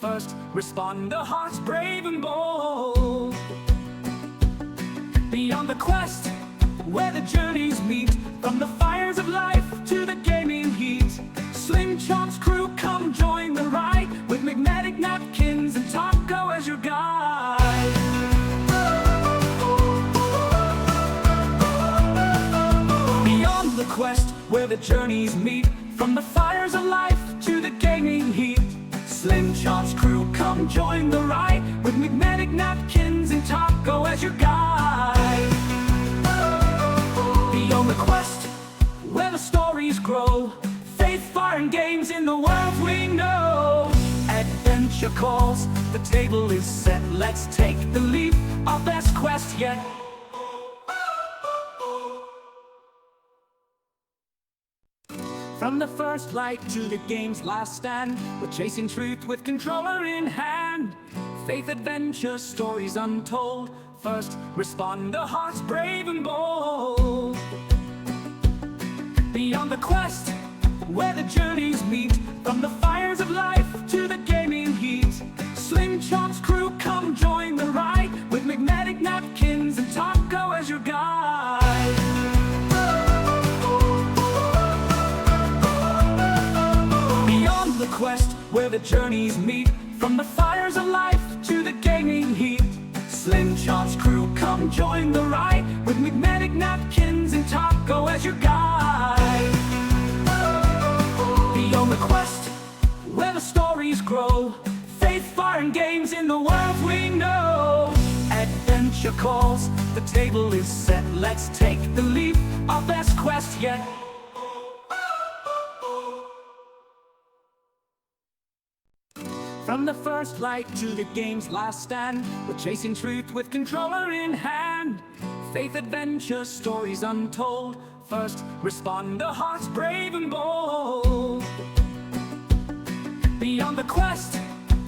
First responder hearts brave and bold. Beyond the quest, where the journeys meet, from the fires of life to the gaming heat, Slim Chomp's crew come join the ride, with McMedic, Napkins, and Taco as your guide. Beyond the quest, where the journeys meet, from the fires of life to the gaming heat, Slim Chomp's crew come join the ride, with McMedic, Napkins, and Taco as your guide. Beyond the quest, where the stories grow, faith, fire, and games in the world we know. Adventure calls, the table is set, let's take the leap, our best quest yet. From the first light to the game's last stand, we're chasing truth with controller in hand. Faith, adventure, stories untold, first responder hearts brave and bold. Beyond the quest, where the journeys meet, from the fires of life to the gaming heat, Slim Chomp's crew come join the ride, with McMedic, Napkins, and Taco as your guide. Beyond the quest, where the journeys meet, from the fires of life to the gaming heat, Slim Chomp's crew come join the ride, with McMedic, Napkins, and Taco as your guide. Beyond the quest, where the stories grow, faith, fire, and games in the world we know. Adventure calls, the table is set, let's take the leap, our best quest yet. From the first light to the game's last stand, we're chasing truth with controller in hand. Faith, adventure, stories untold, first responder hearts brave and bold. Beyond the quest,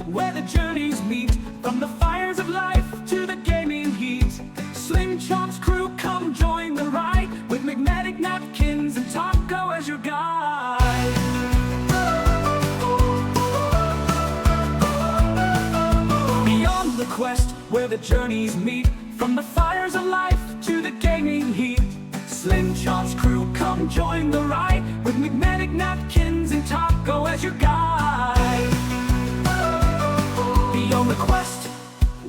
where the journeys meet, from the fires of life to the gaming heat, Slim Chomp's crew come join the ride, with McMedic, Napkins, and Taco as your guide. Beyond the quest, where the journeys meet, from the fires of life to the gaming heat, Slim Chomp's crew come join the ride, with McMedic, Napkins, and Taco as your guide. Beyond the quest,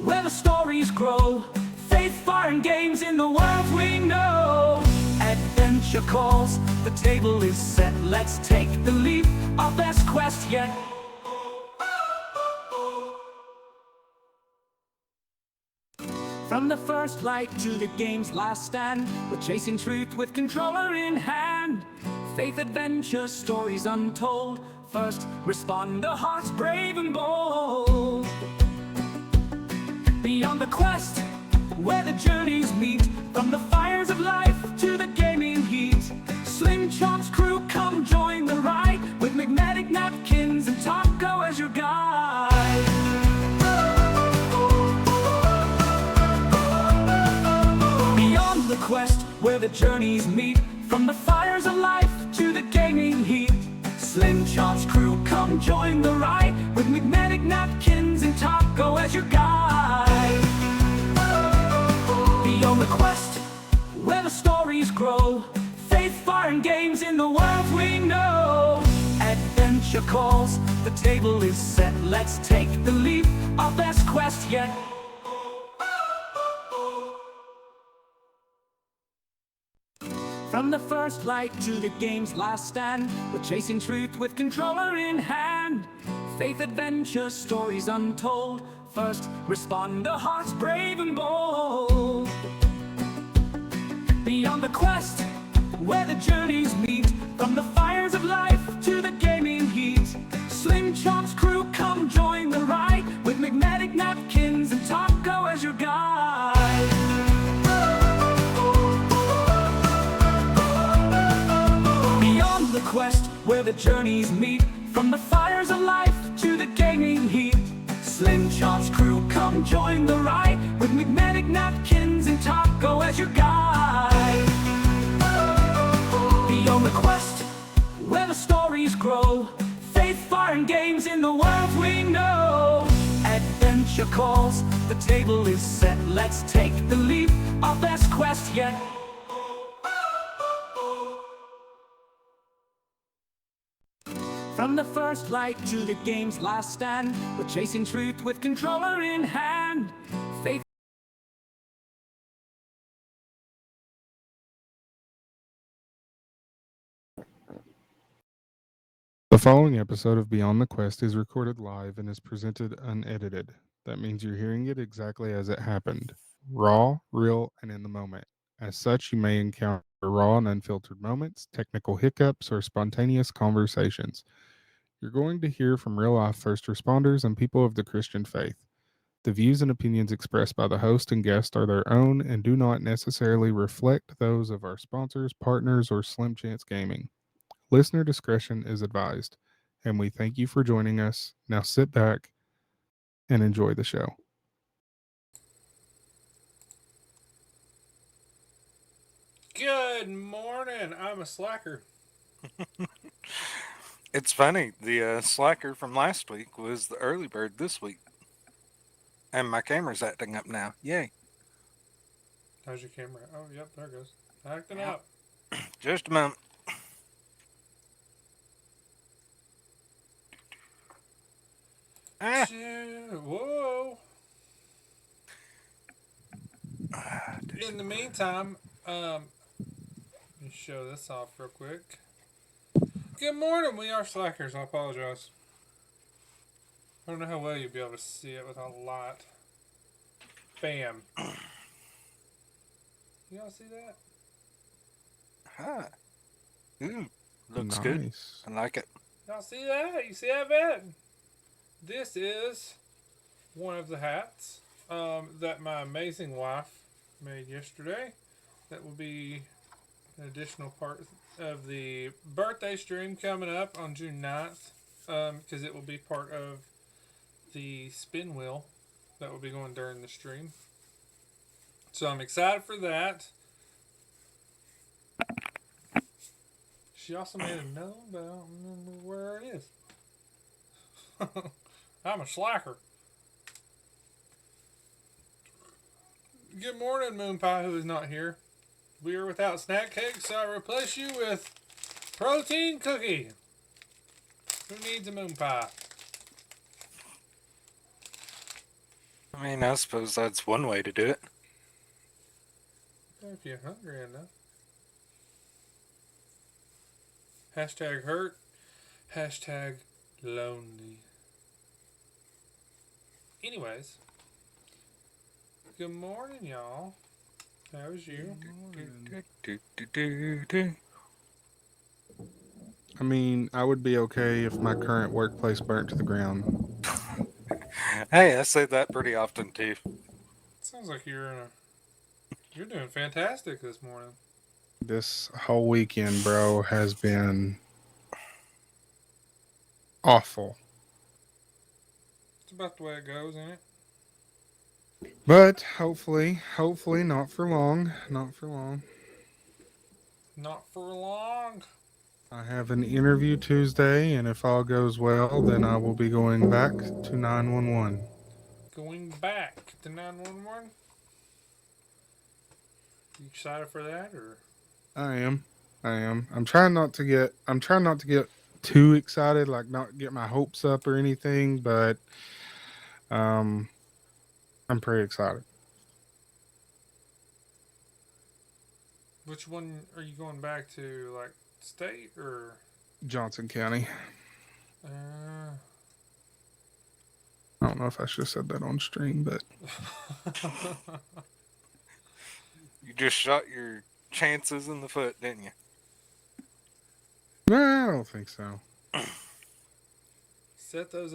where the stories grow, faith, fire, and games in the world we know. Adventure calls, the table is set, let's take the leap, our best quest yet. From the first light to the game's last stand, we're chasing truth with controller in hand. Faith, adventure, stories untold, first responder hearts brave and bold. Beyond the quest, where the journeys meet, from the fires of life to the gaming heat, Slim Chomp's crew come join the ride, with McMedic, Napkins, and Taco as your guide. Beyond the quest, where the journeys meet, from the fires of life to the gaming heat, Slim Chomp's crew come join the ride, with McMedic, Napkins, and Taco as your guide. Beyond the quest, where the stories grow, faith, fire, and games in the world we know. Adventure calls, the table is set, let's take the leap, our best quest yet. From the first light to the game's last stand, we're chasing truth with controller in hand. Faith, adventure, stories untold, first responder hearts brave and bold. Beyond the quest, where the journeys meet, from the fires of life to the gaming heat, Slim Chomp's crew come join the ride, with McMedic, Napkins, and Taco as your guide. Beyond the quest, where the journeys meet, from the fires of life to the gaming heat, Slim Chomp's crew come join the ride, with McMedic, Napkins, and Taco as your guide. Beyond the quest, where the stories grow, faith, fire, and games in the world we know. adventure calls. The table is set, let's take the leap. Our best quest yet. From the first light to the game's last stand, we're chasing truth with controller in hand. Faith. The following episode of Beyond the Quest is recorded live and is presented unedited. That means you're hearing it exactly as it happened, raw, real, and in the moment. As such, you may encounter raw and unfiltered moments, technical hiccups, or spontaneous conversations. You're going to hear from real life first responders and people of the Christian faith. The views and opinions expressed by the host and guest are their own and do not necessarily reflect those of our sponsors, partners, or Slim Chance Gaming. Listener discretion is advised, and we thank you for joining us. Now sit back and enjoy the show. Good morning. I'm a slacker. It's funny. The slacker from last week was the early bird this week. And my camera's acting up now. Yay. How's your camera? Oh, yep, there it goes. Acting Yep. up. Just a moment. Ah. Whoa. In the meantime, let me show this off real quick. Good morning. We are slackers. I apologize. I don't know how well you'll be able to see it without a light. Bam. Y'all see that? Huh. Ooh, looks good. Nice. I like it. Y'all see that? You see that, bet? This is one of the hats that my amazing wife made yesterday. That will be an additional part of the birthday stream coming up on June 9th, because it will be part of the spin wheel that will be going during the stream. So I'm excited for that. She also made a note, but I don't remember where it is. I'm a slacker. Good morning, Moon Pie, who is not here. We are without snack cake, so I replace you with protein cookie. Who needs a moon pie? I mean, I suppose that's one way to do it. If you're hungry enough. Hashtag hurt. Hashtag lonely. Anyways. Good morning, y'all. How was you? I mean, I would be okay if my current workplace burnt to the ground. Hey, I say that pretty often too. Sounds like you're doing fantastic this morning. This whole weekend, bro, has been awful. It's about the way it goes, ain't it? But hopefully not for long. Not for long. Not for long. I have an interview Tuesday, and if all goes well, then I will be going back to 911. Going back to 911. You excited for that, or? I am. I'm trying not to get too excited, like not get my hopes up or anything, but um I'm pretty excited. Which one are you going back to, like state or? Johnson County. Uh, I don't know if I should have said that on stream, but You just shot your chances in the foot, didn't you? no, I don't think so. set those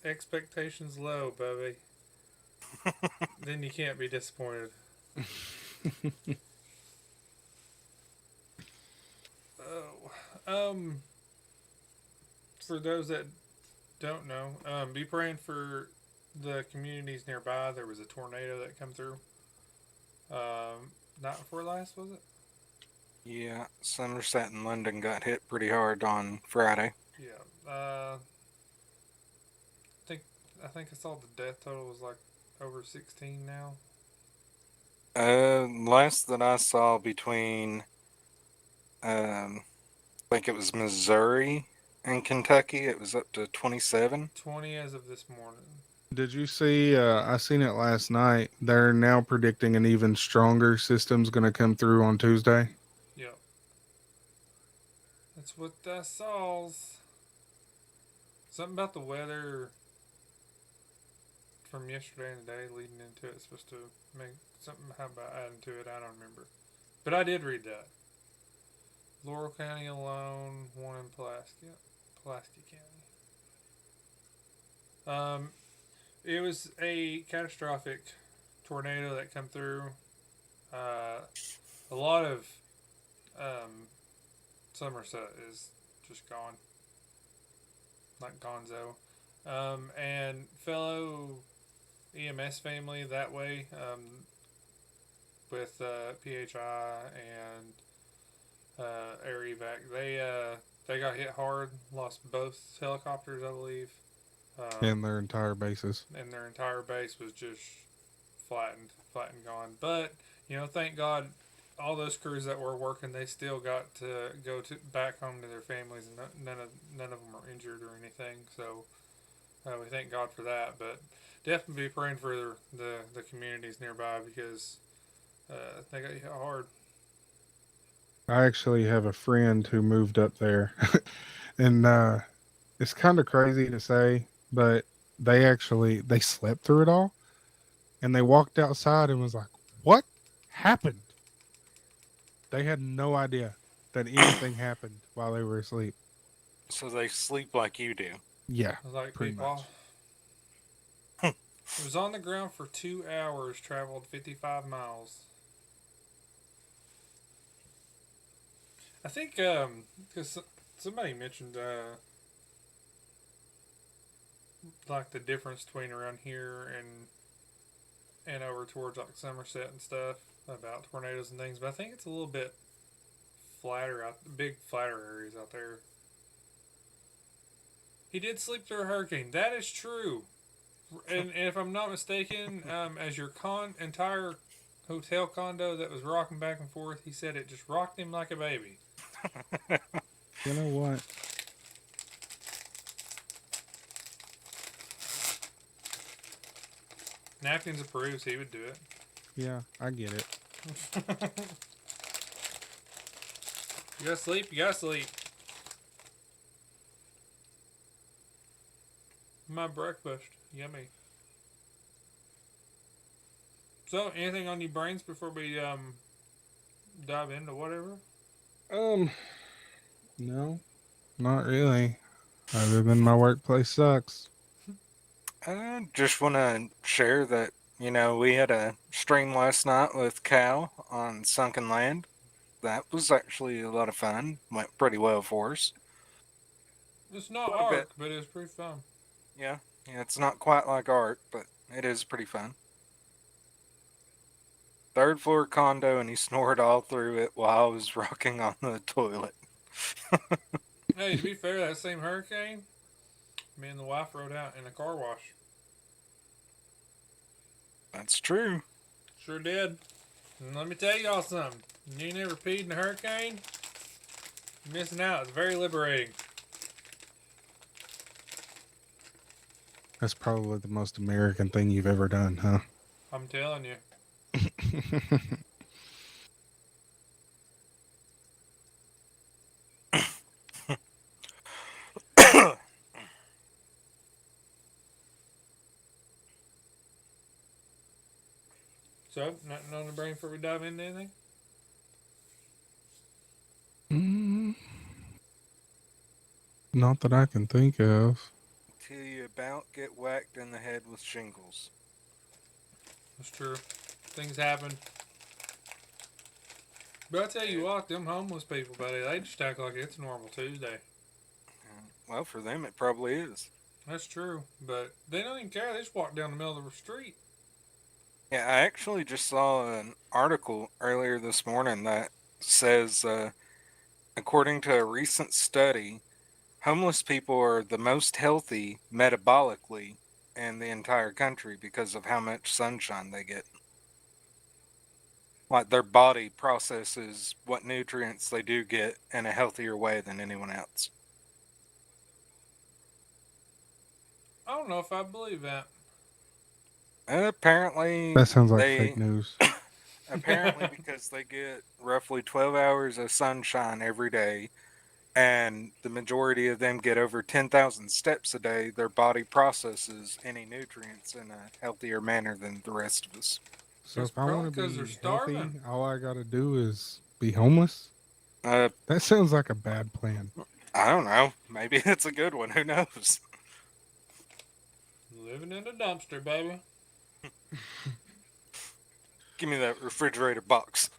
expectations low, Bubby. Then you can't be disappointed. Oh, for those that don't know, be praying for the communities nearby. There was a tornado that come through. Night before last, was it? Yeah, Somerset and London got hit pretty hard on Friday. Yeah. I think I saw the death total was like over 16 now? Last that I saw between, I think it was Missouri and Kentucky, it was up to 27. 20 as of this morning. Did you see? I seen it last night. They're now predicting an even stronger system's going to come through on Tuesday. Yep. That's what I saw. Something about the weather from yesterday and today leading into it. It's supposed to make something. How about adding to it? I don't remember. But I did read that. Laurel County alone, one in Pulaski County. It was a catastrophic tornado that come through. A lot of Somerset is just gone, like gonzo. And fellow EMS family that way, with PHI and air evac, they got hit hard, lost both helicopters, I believe. And their entire bases. And their entire base was just flattened, gone. But thank God, all those crews that were working, they still got to go back home to their families, and none of them are injured or anything. So we thank God for that. But definitely be praying for the communities nearby, because they got hit hard. I actually have a friend who moved up there, and it's kind of crazy to say, but they slept through it all, and they walked outside and was like, "What happened?" They had no idea that anything happened while they were asleep. So they sleep like you do. Yeah, Like pretty people. much. It was on the ground for 2 hours, traveled 55 miles. I think because somebody mentioned like the difference between around here and over towards like Somerset and stuff about tornadoes and things, but I think it's a little bit flatter big flatter areas out there. He did sleep through a hurricane. That is true. And if I'm not mistaken, as your entire hotel condo that was rocking back and forth, he said it just rocked him like a baby. You know what? Napkins approves. He would do it. Yeah, I get it. You gotta sleep. You gotta sleep. My breakfast. Yummy. So, anything on your brains before we dive into whatever? No, not really. Other than my workplace sucks. I just want to share that, we had a stream last night with Cal on Sunken Land. That was actually a lot of fun. Went pretty well for us. It's not Quite a bit. Ark, but it was pretty fun. Yeah, it's not quite like art, but it is pretty fun. Third floor condo, and he snored all through it while I was rocking on the toilet. Hey, to be fair, that same hurricane, me and the wife rode out in a car wash. That's true. Sure did. And let me tell y'all something. You never peed in a hurricane? You're missing out. It's very liberating. That's probably the most American thing you've ever done, huh? I'm telling you. So, nothing on the brain before we dive into anything? Not that I can think of. Till you about get whacked in the head with shingles. That's true. Things happen. But I tell you what, them homeless people, buddy, they just act like it's a normal Tuesday. Well, for them it probably is. That's true. But they don't even care. They just walk down the middle of the street. Yeah, I actually just saw an article earlier this morning that says, according to a recent study, homeless people are the most healthy metabolically in the entire country because of how much sunshine they get. Like their body processes what nutrients they do get in a healthier way than anyone else. I don't know if I believe that. Apparently, That sounds like fake they news. apparently because they get roughly 12 hours of sunshine every day, and the majority of them get over 10,000 steps a day, their body processes any nutrients in a healthier manner than the rest of us. So It's if I want probably to 'cause they're be healthy, starving. all I got to do is be homeless? Uh, That sounds like a bad plan. I don't know. Maybe it's a good one. Who knows? Living in a dumpster, baby. Give me that refrigerator box.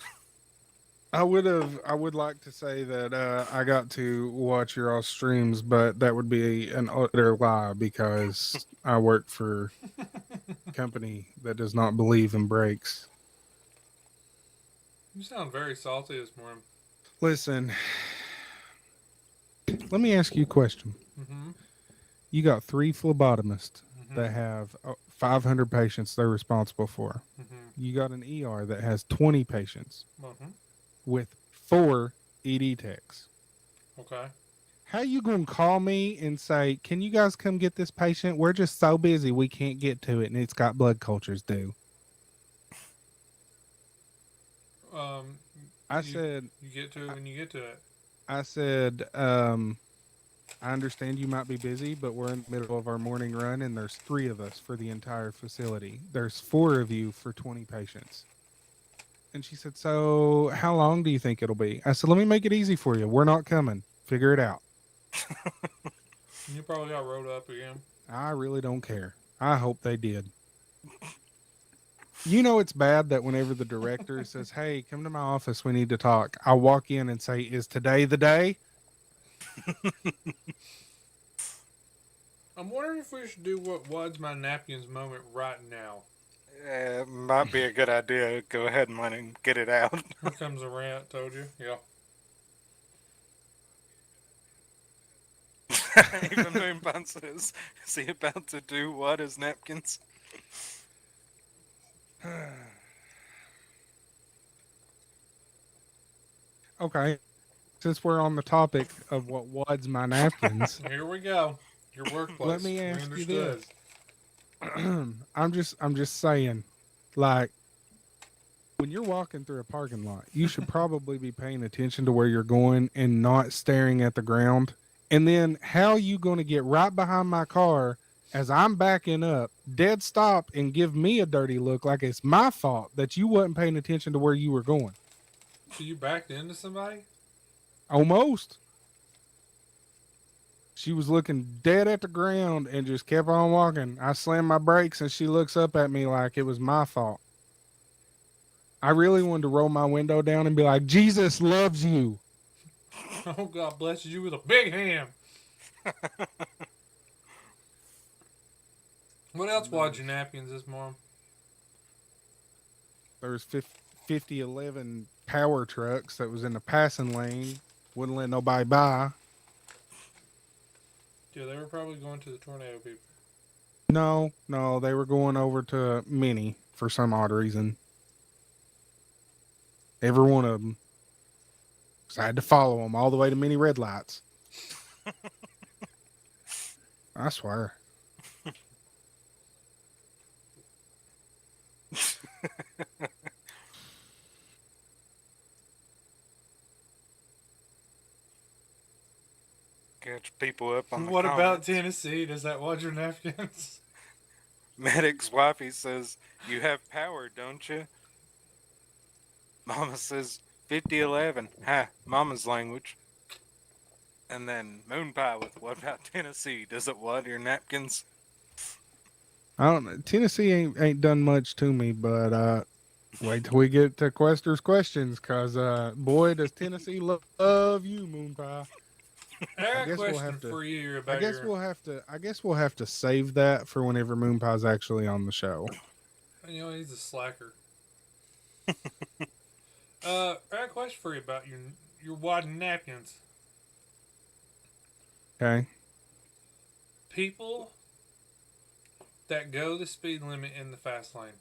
I would like to say that I got to watch your all streams, but that would be an utter lie because I work for a company that does not believe in breaks. You sound very salty this morning. Listen, let me ask you a question. Mm-hmm. You got 3 phlebotomists Mm-hmm. that have 500 patients they're responsible for. Mm-hmm. You got an ER that has 20 patients Mm-hmm. with 4 ED techs. Okay. How you gonna call me and say, "Can you guys come get this patient? We're just so busy we can't get to it, and it's got blood cultures due." Um, I you, said, you get to it when you get to it. I said, I understand you might be busy, but we're in the middle of our morning run, and there's 3 of us for the entire facility. There's 4 of you for 20 patients. And she said, "So how long do you think it'll be?" I said, "Let me make it easy for you. We're not coming. Figure it out." You probably got rolled up again. I really don't care. I hope they did. You know, it's bad that whenever the director says, "Hey, come to my office, we need to talk," I walk in and say, "Is today the day?" I'm wondering if we should do what was my napkins moment right now. Might be a good idea. Go ahead and let him get it out. Here comes a rant, told you. Yeah. Even Moonbun says, is he about to do what as napkins? Okay. Since we're on the topic of what wads my napkins, Here we go. Your workplace. let me We ask you understood. this. I'm just saying, like, when you're walking through a parking lot, you should probably be paying attention to where you're going and not staring at the ground. And then how you going to get right behind my car as I'm backing up, dead stop, and give me a dirty look like it's my fault that you wasn't paying attention to where you were going? So you backed into somebody? Almost. She was looking dead at the ground and just kept on walking. I slammed my brakes and she looks up at me like it was my fault. I really wanted to roll my window down and be like, "Jesus loves you." Oh, God blesses you with a big hand. What else was your napkins this morning? There was 5011 power trucks that was in the passing lane. Wouldn't let nobody by. Yeah, they were probably going to the tornado people. No, they were going over to Minnie for some odd reason. Every one of them. So I had to follow them all the way to Minnie red lights. I swear. Catch people up on the What about comments. Tennessee? Does that was your napkins? Medic's wifey says, you have power, don't you? Mama says, 5011. Ha, Mama's language. And then Moon Pie with, what about Tennessee? Does it what, your napkins? I don't know. Tennessee ain't done much to me, but wait till we get to Quester's questions, cause boy, does Tennessee love you, Moon Pie. I got a guess we'll question have to- for you I about guess your. we'll have to save that for whenever Moon Pie's actually on the show. You know, he's a slacker. I got a question for you about your Wadding napkins. Okay. People that go the speed limit in the fast lane.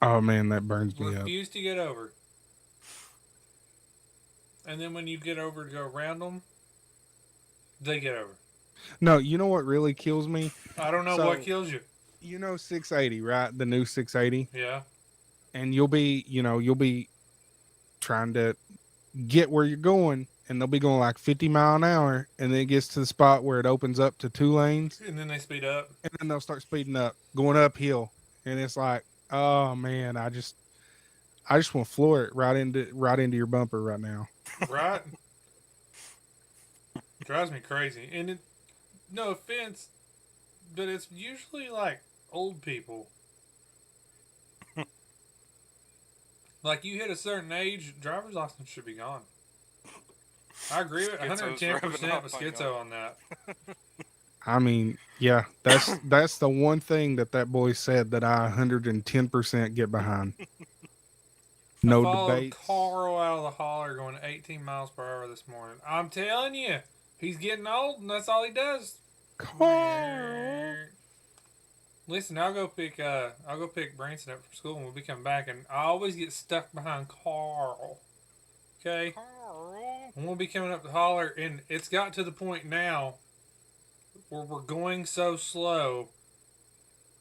Oh man, that burns me up. Refuse to get over. And then when you get over to go around them, they get over. No, you know what really kills me? I don't know what kills you. You know 680, right? The new 680. Yeah. And you'll be trying to get where you're going, and they'll be going like 50 miles an hour, and then it gets to the spot where it opens up to 2 lanes, And then they speed up. and then they'll start speeding up, going uphill, and it's like, oh man, I just want to floor it right into your bumper right now. Right? Drives me crazy. And no offense, but it's usually like old people. Like you hit a certain age, driver's license should be gone. I agree with 110% with Schizo on that. I mean, yeah, that's the one thing that boy said that I 110% get behind. No I followed debate. Carl out of the holler going 18 miles per hour this morning. I'm telling you, he's getting old, and that's all he does. Carl. Listen, I'll go pick Branson up from school, and we'll be coming back, and I always get stuck behind Carl. Okay, and we'll be coming up the holler, and it's got to the point now where we're going so slow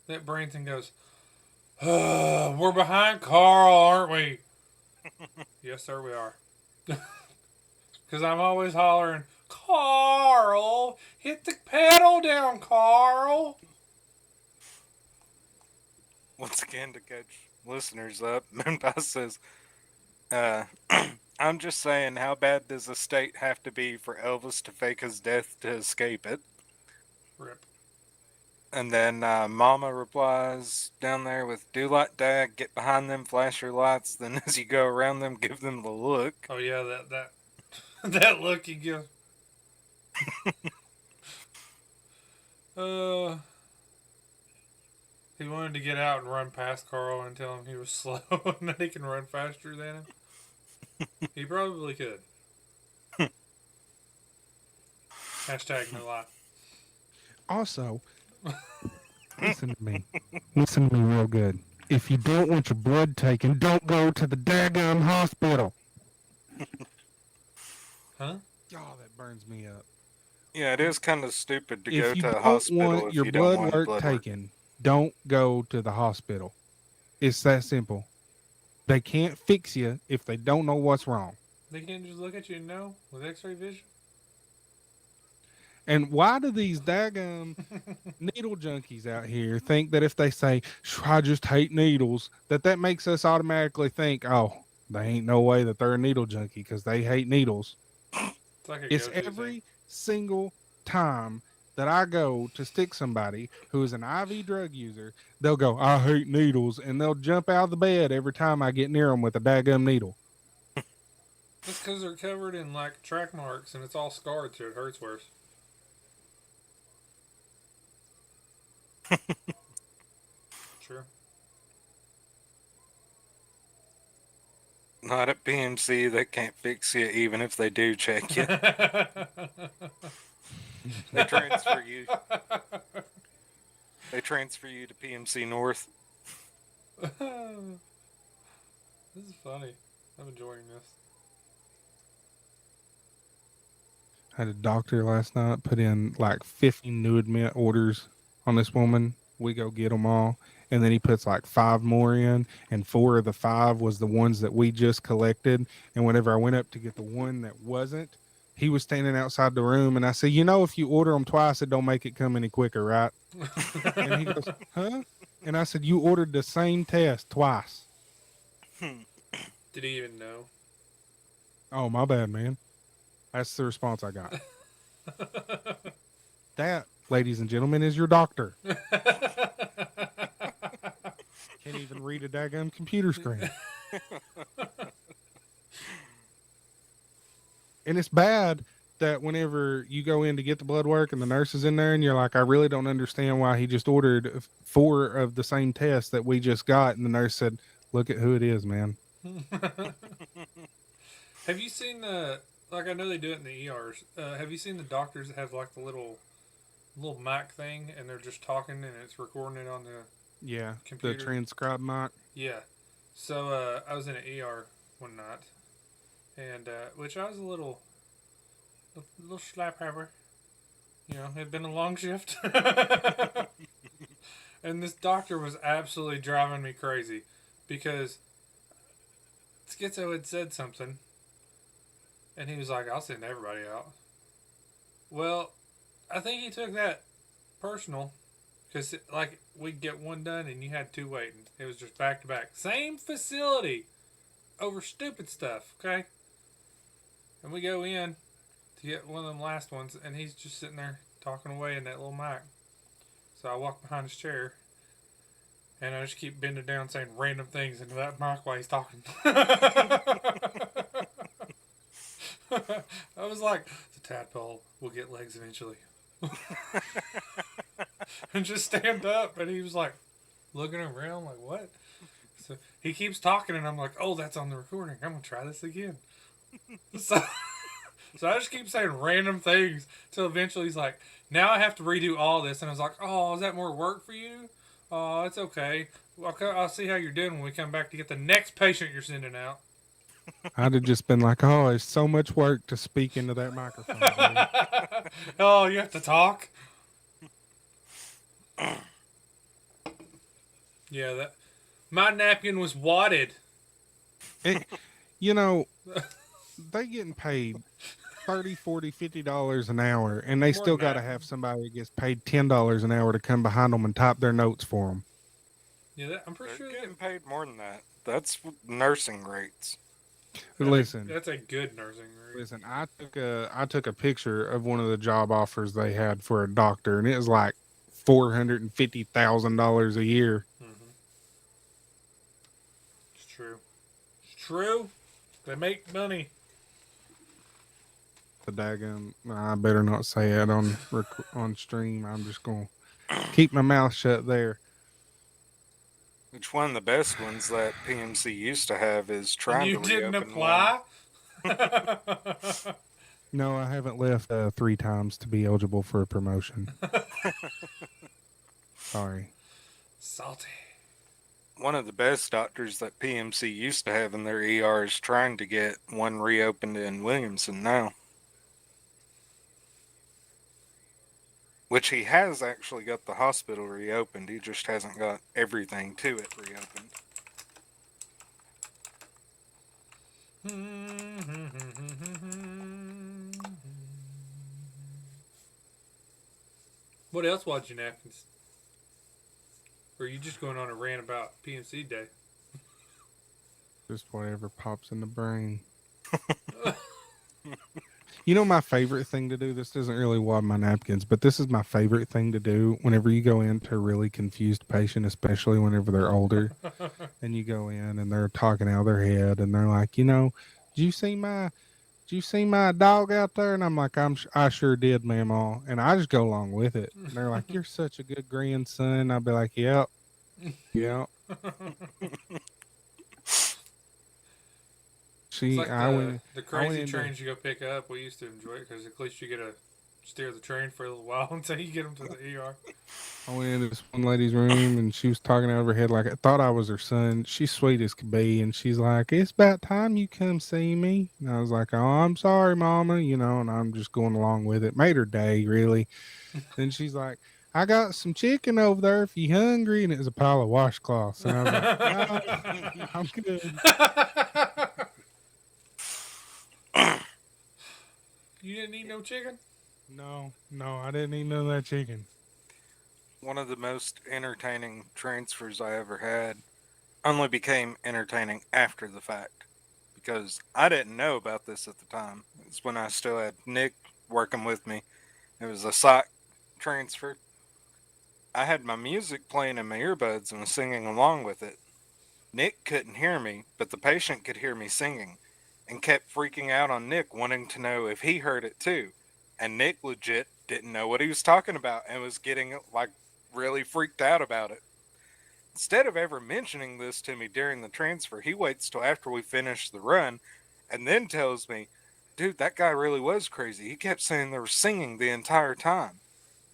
that Branson goes, oh, "We're behind Carl, aren't we?" Yes, sir, we are. Because I'm always hollering, Carl, hit the pedal down, Carl. Once again, to catch listeners up, Moonpass says, I'm just saying, how bad does the state have to be for Elvis to fake his death to escape it? Rip. And then Mama replies down there with, do like Dad, get behind them, flash your lights, then as you go around them, give them the look. Oh, yeah, that that look you give. He wanted to get out and run past Carl and tell him he was slow and that he can run faster than him. He probably could. Hashtag no lie. Also, listen to me. Listen to me real good. If you don't want your blood taken, don't go to the daggum hospital. Huh? Oh, that burns me up. Yeah, it is kind of stupid to go If you to the don't hospital want if your you don't blood want work blood work. taken, don't go to the hospital. It's that simple. They can't fix you if they don't know what's wrong. They can't just look at you and know with x-ray vision? And why do these daggum needle junkies out here think that if they say, I just hate needles, that makes us automatically think, oh, they ain't no way that they're a needle junkie because they hate needles. It's like a It's go-to every thing. single time that I go to stick somebody who is an IV drug user, they'll go, I hate needles, and they'll jump out of the bed every time I get near them with a daggum needle. Just because they're covered in like track marks and it's all scarred so it hurts worse. True. Not at PMC, they can't fix you even if they do check you. They transfer you. They transfer you to PMC North. This is funny. I'm enjoying this. I had a doctor last night put in like 50 new admit orders on this woman. We go get them all. And then he puts like 5 more in, and 4 of the 5 was the ones that we just collected. And whenever I went up to get the one that wasn't, he was standing outside the room, and I said, if you order them twice, it don't make it come any quicker, right? And he goes, huh? And I said, you ordered the same test twice. Did he even know? Oh, my bad, man. That's the response I got. That, ladies and gentlemen, is your doctor. Can't even read a daggum computer screen. And it's bad that whenever you go in to get the blood work and the nurse is in there and you're like, I really don't understand why he just ordered 4 of the same tests that we just got. And the nurse said, look at who it is, man. Have you seen the, like I know they do it in the ERs, have you seen the doctors that have like the little little mic thing, and they're just talking, and it's recording it on the Yeah, the computer. transcribe mic. Yeah. So I was in an ER one night, and which I was a little slap hammer. You know, it had been a long shift. And this doctor was absolutely driving me crazy because Schizo had said something, and he was like, I'll send everybody out. Well, I think he took that personal because, like, we'd get one done and you had two waiting. It was just back to back. Same facility over stupid stuff, okay? And we go in to get one of them last ones, and he's just sitting there talking away in that little mic. So I walk behind his chair, and I just keep bending down saying random things into that mic while he's talking. I was like, the tadpole will get legs eventually. And just stand up, and he was like looking around like, what? So he keeps talking, and I'm like, oh, that's on the recording. I'm going to try this again. So I just keep saying random things till eventually he's like, now I have to redo all this. And I was like, oh, is that more work for you? Oh, it's okay. I'll see how you're doing when we come back to get the next patient you're sending out. I'd have just been like, oh, it's so much work to speak into that microphone. Buddy. Oh, you have to talk? Yeah, that my napkin was wadded. You know, they getting paid $30, $40, $50 an hour, and they More still than got to that. have somebody that gets paid $10 an hour to come behind them and type their notes for them. Yeah, I'm pretty They're sure getting paid more than that. That's nursing rates. Listen, that's a good nursing rate. listen. I took a picture of one of the job offers they had for a doctor, and it was like $450,000 a year. Mm-hmm. It's true. It's true. They make money. The daggum. I better not say it on stream. I'm just gonna keep my mouth shut there. Which one of the best ones that PMC used to have is And trying you to didn't reopen apply? No, I haven't left 3 times to be eligible for a promotion. Sorry. Salty. One of the best doctors that PMC used to have in their ER is trying to get one reopened in Williamson now. Which he has actually got the hospital reopened. He just hasn't got everything to it reopened. What else watching napkins? Or are you just going on a rant about PMC Day? Just whatever pops in the brain. You know my favorite thing to do? This doesn't really wad my napkins, but this is my favorite thing to do whenever you go into a really confused patient, especially whenever they're older, and you go in and they're talking out of their head and they're like, you know, did you see my dog out there? And I'm like, I sure did, ma'am. And I just go along with it. And they're like, you're such a good grandson. I'll be like, yep. Yep. It's like I went the crazy into- trains you go pick up. We used to enjoy it because at least you get to steer the train for a little while until you get them to the ER. I went into this one lady's room and she was talking out of her head like I thought I was her son. She's sweet as could be. And she's like, it's about time you come see me. And I was like, oh, I'm sorry, mama. You know, and I'm just going along with it. Made her day, really. Then she's like, I got some chicken over there if you hungry. And it was a pile of washcloths. And I was like, no, I'm good. You didn't eat no chicken? No, I didn't eat none of that chicken. One of the most entertaining transfers I ever had only became entertaining after the fact. Because I didn't know about this at the time. It's when I still had Nick working with me. It was a psych transfer. I had my music playing in my earbuds and was singing along with it. Nick couldn't hear me, but the patient could hear me singing and kept freaking out on Nick, wanting to know if he heard it too. And Nick legit didn't know what he was talking about and was getting like really freaked out about it. Instead of ever mentioning this to me during the transfer, he waits till after we finish the run and then tells me, dude, that guy really was crazy. He kept saying they were singing the entire time.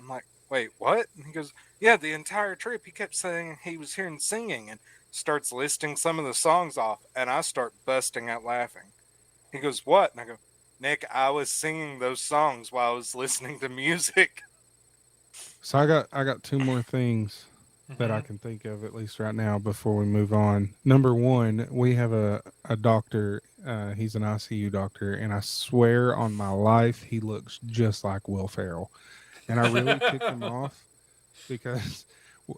I'm like, wait, what? And he goes, yeah, the entire trip he kept saying he was hearing singing and starts listing some of the songs off, and I start busting out laughing. He goes, what? And I go, Nick, I was singing those songs while I was listening to music. So I got two more things that I can think of, at least right now, before we move on. Number one, we have a doctor. He's an ICU doctor, and I swear on my life, he looks just like Will Ferrell. And I really ticked him off because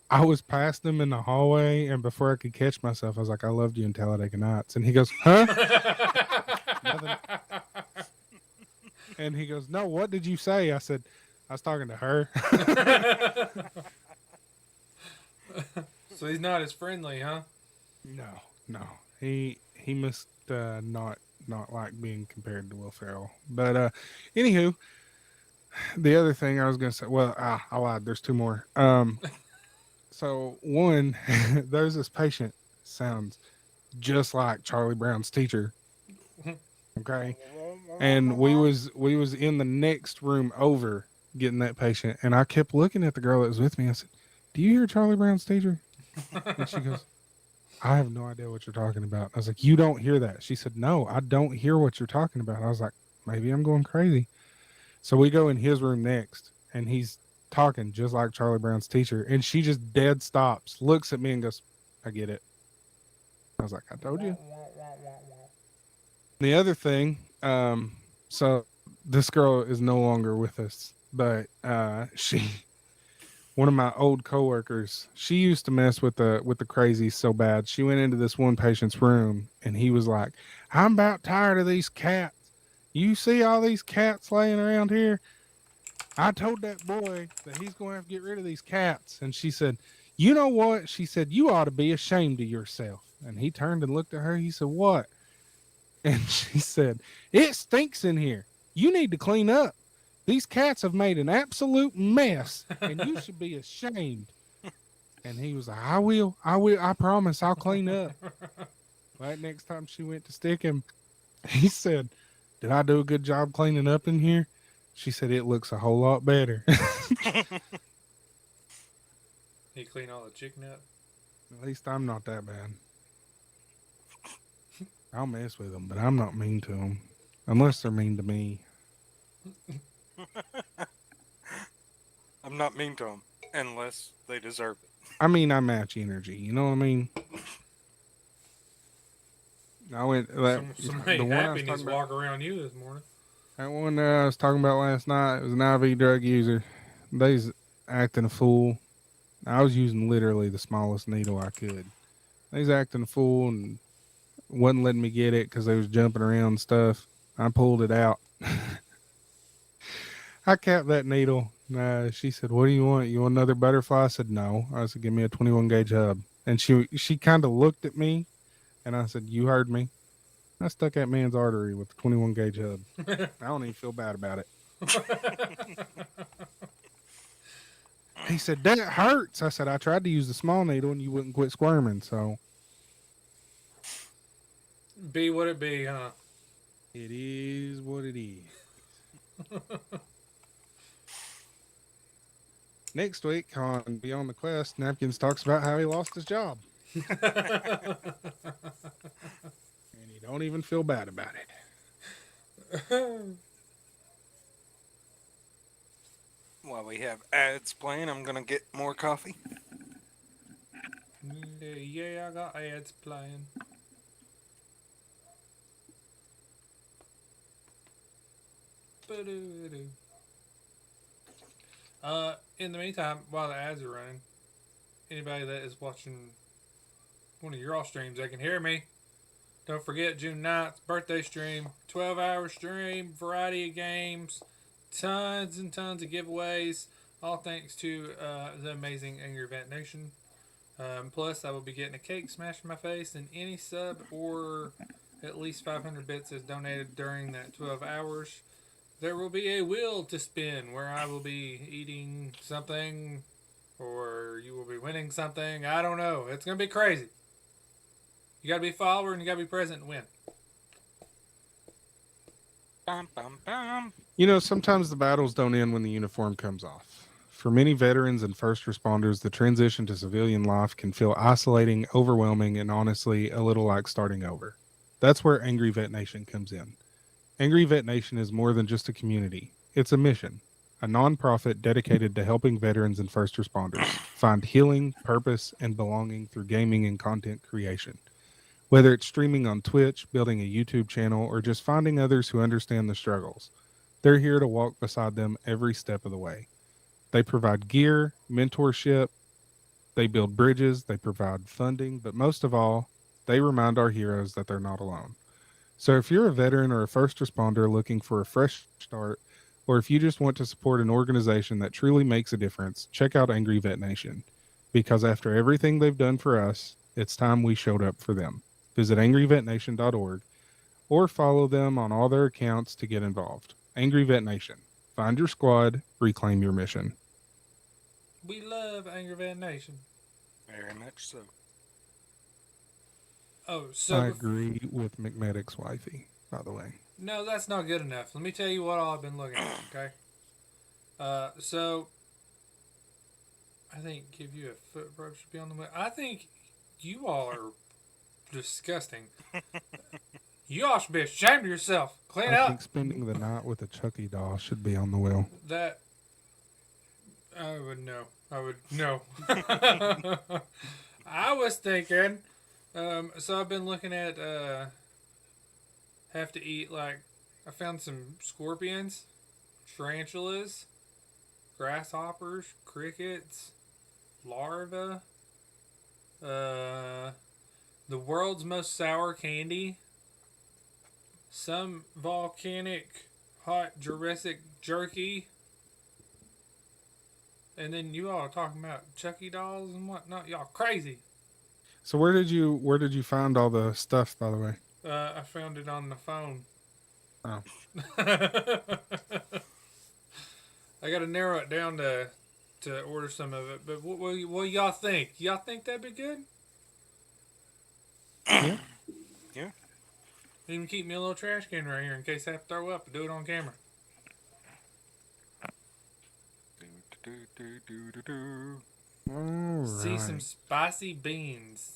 I was past him in the hallway, and before I could catch myself, I was like, I loved you in Talladega Nights. And he goes, huh? Nothing. And he goes, no, what did you say? I said, I was talking to her. So he's not as friendly, huh? No. He must not like being compared to Will Ferrell. But anywho, the other thing I was gonna say, well, I lied. There's two more. So one, there's this patient sounds just like Charlie Brown's teacher. Okay, and we was in the next room over getting that patient, and I kept looking at the girl that was with me. I said, "Do you hear Charlie Brown's teacher?" And she goes, I have no idea what you're talking about. I was like, you don't hear that. She said, no, I don't hear what you're talking about. I was like, maybe I'm going crazy. So we go in his room next, and he's talking just like Charlie Brown's teacher. And she just dead stops, looks at me and goes, I get it. I was like, I told you. The other thing, so this girl is no longer with us, but one of my old coworkers, she used to mess with the crazies so bad. She went into this one patient's room, and he was like, I'm about tired of these cats. You see all these cats laying around here? I told that boy that he's going to have to get rid of these cats. And she said, you know what? She said, you ought to be ashamed of yourself. And he turned and looked at her. He said, what? And she said, it stinks in here. You need to clean up. These cats have made an absolute mess, and you should be ashamed. And he was like, I will, I promise, I'll clean up. Right next time she went to stick him, he said, did I do a good job cleaning up in here? She said, it looks a whole lot better. He clean all the chicken up? At least I'm not that bad. I'll mess with them, but I'm not mean to them. Unless they're mean to me. I'm not mean to them unless they deserve it. I mean, I match energy. You know what I mean? I went. Somebody happy needs to walk around you this morning. That one I was talking about last night, it was an IV drug user. They's acting a fool. I was using literally the smallest needle I could. They's acting a fool and wasn't letting me get it because they was jumping around and stuff. I pulled it out. I capped that needle. She said, what do you want? You want another butterfly? I said, no. I said, give me a 21 gauge hub. And she kind of looked at me, and I said, you heard me. I stuck that man's artery with the 21 gauge hub. I don't even feel bad about it. He said, that hurts. I said, I tried to use the small needle, and you wouldn't quit squirming, so. Be what it be, huh? It is what it is. Next week on Beyond the Quest, Napkins talks about how he lost his job. And he don't even feel bad about it. While we have ads playing, I'm going to get more coffee. Yeah, I got ads playing. In the meantime, while the ads are running, anybody that is watching one of your all streams, they can hear me. Don't forget June 9th, birthday stream, 12-hour stream, variety of games, tons and tons of giveaways, all thanks to the amazing Angry Vent Nation. Plus, I will be getting a cake smashed in my face, and any sub or at least 500 bits is donated during that 12 hours. There will be a wheel to spin where I will be eating something or you will be winning something. I don't know. It's going to be crazy. You got to be a follower and you got to be present and win. Bum, bum, bum. You know, sometimes the battles don't end when the uniform comes off. For many veterans and first responders, the transition to civilian life can feel isolating, overwhelming, and honestly, a little like starting over. That's where Angry Vet Nation comes in. Angry Vet Nation is more than just a community, it's a mission, a nonprofit dedicated to helping veterans and first responders find healing, purpose, and belonging through gaming and content creation. Whether it's streaming on Twitch, building a YouTube channel, or just finding others who understand the struggles, they're here to walk beside them every step of the way. They provide gear, mentorship, they build bridges, they provide funding, but most of all, they remind our heroes that they're not alone. So if you're a veteran or a first responder looking for a fresh start, or if you just want to support an organization that truly makes a difference, check out Angry Vet Nation. Because after everything they've done for us, it's time we showed up for them. Visit angryvetnation.org or follow them on all their accounts to get involved. Angry Vet Nation. Find your squad, reclaim your mission. We love Angry Vet Nation. Very much so. Oh, so I agree with McMedic's wifey, by the way. no, that's not good enough. Let me tell you what all I've been looking at. Okay. So I think give you a foot rub should be on the way. I think you all are disgusting. You all should be ashamed of yourself. Clean I up. think spending the night with a Chucky doll should be on the wheel. That I would no. I would no. I was thinking. So I've been looking at. Have to eat like I found some scorpions, tarantulas, grasshoppers, crickets, larvae. The world's most sour candy. Some volcanic hot Jurassic jerky. And then you all are talking about Chucky dolls and whatnot. Y'all crazy. So where did you find all the stuff, by the way? I found it on the phone. Oh. I got to narrow it down to order some of it. But what y'all think? Y'all think that'd be good? Yeah. Yeah. Even keep me a little trash can right here in case I have to throw up and do it on camera. All See some right. spicy beans.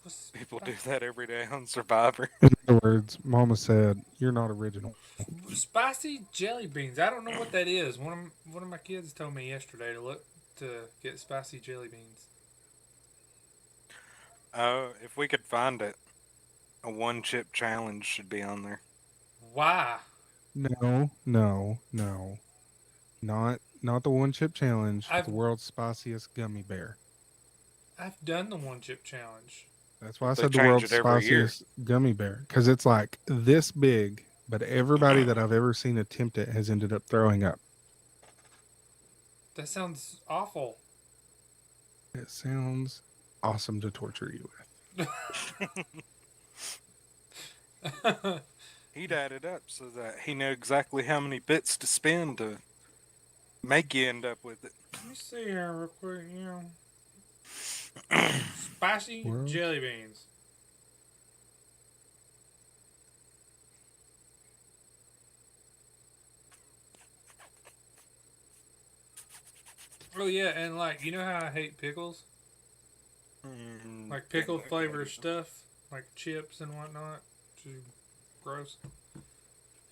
What's People do that every day on Survivor. In other words, Mama said, "You're not original." spicy jelly beans? I don't know what that is. One of my kids told me yesterday to look to get spicy jelly beans. If we could find it, a one-chip challenge should be on there. Why? No. Not the one chip challenge. I've- The world's spiciest gummy bear. I've done the one chip challenge. That's why I They said the change world's it every year. spiciest gummy bear, because it's like this big, but everybody that I've ever seen attempt it has ended up throwing up. That sounds awful. It sounds awesome to torture you with. He'd add it up so that he knew exactly how many bits to spend to make you end up with it. Let me see here real quick. Spicy Well- jelly beans. Oh yeah, and like you know how I hate pickles, like pickled flavored stuff, like chips and whatnot. Which is gross.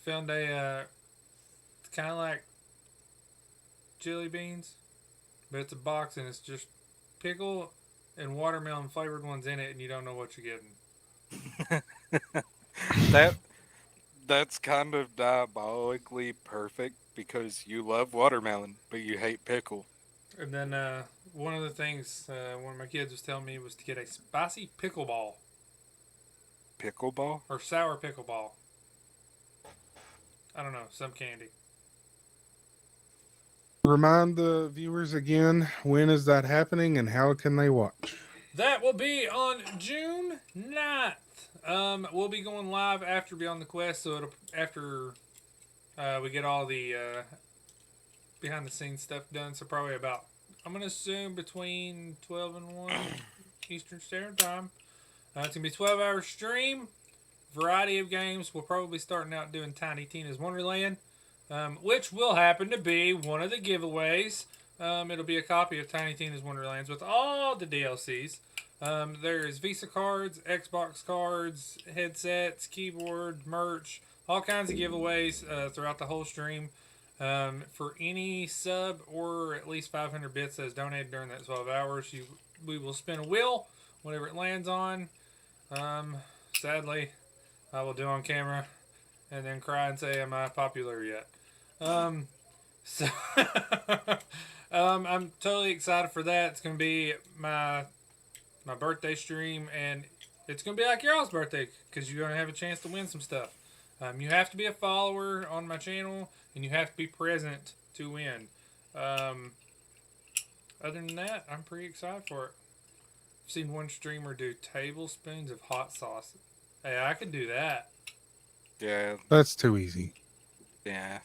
Found a kind of like jelly beans, but it's a box and it's just pickle and watermelon flavored ones in it, and you don't know what you're getting. That's kind of diabolically perfect because you love watermelon, but you hate pickle. And then one of the things one of my kids was telling me was to get a spicy pickleball Pickleball? or sour pickleball. I don't know, some candy. Remind the viewers again, when is that happening and how can they watch? That will be on June 9th. We'll be going live after Beyond the Quest, so it'll, after we get all the behind the scenes stuff done, so probably about, I'm going to assume between 12 and 1 Eastern Standard Time. It's going to be a 12-hour stream, variety of games. We'll probably be starting out doing Tiny Tina's Wonderland. which will happen to be one of the giveaways. It'll be a copy of Tiny Tina's Wonderlands with all the DLCs. There's Visa cards, Xbox cards, headsets, keyboard, merch, all kinds of giveaways throughout the whole stream. For any sub or at least 500 bits that's donated during that 12 hours, we will spin a wheel, whatever it lands on. Sadly, I will do on camera and then cry and say, am I popular yet? So I'm totally excited for that. It's going to be my birthday stream, and it's going to be like your all's birthday because you're going to have a chance to win some stuff. You have to be a follower on my channel, and you have to be present to win. Other than that, I'm pretty excited for it. I've seen one streamer do tablespoons of hot sauce. Hey, I could do that. Yeah, That's too easy. yeah.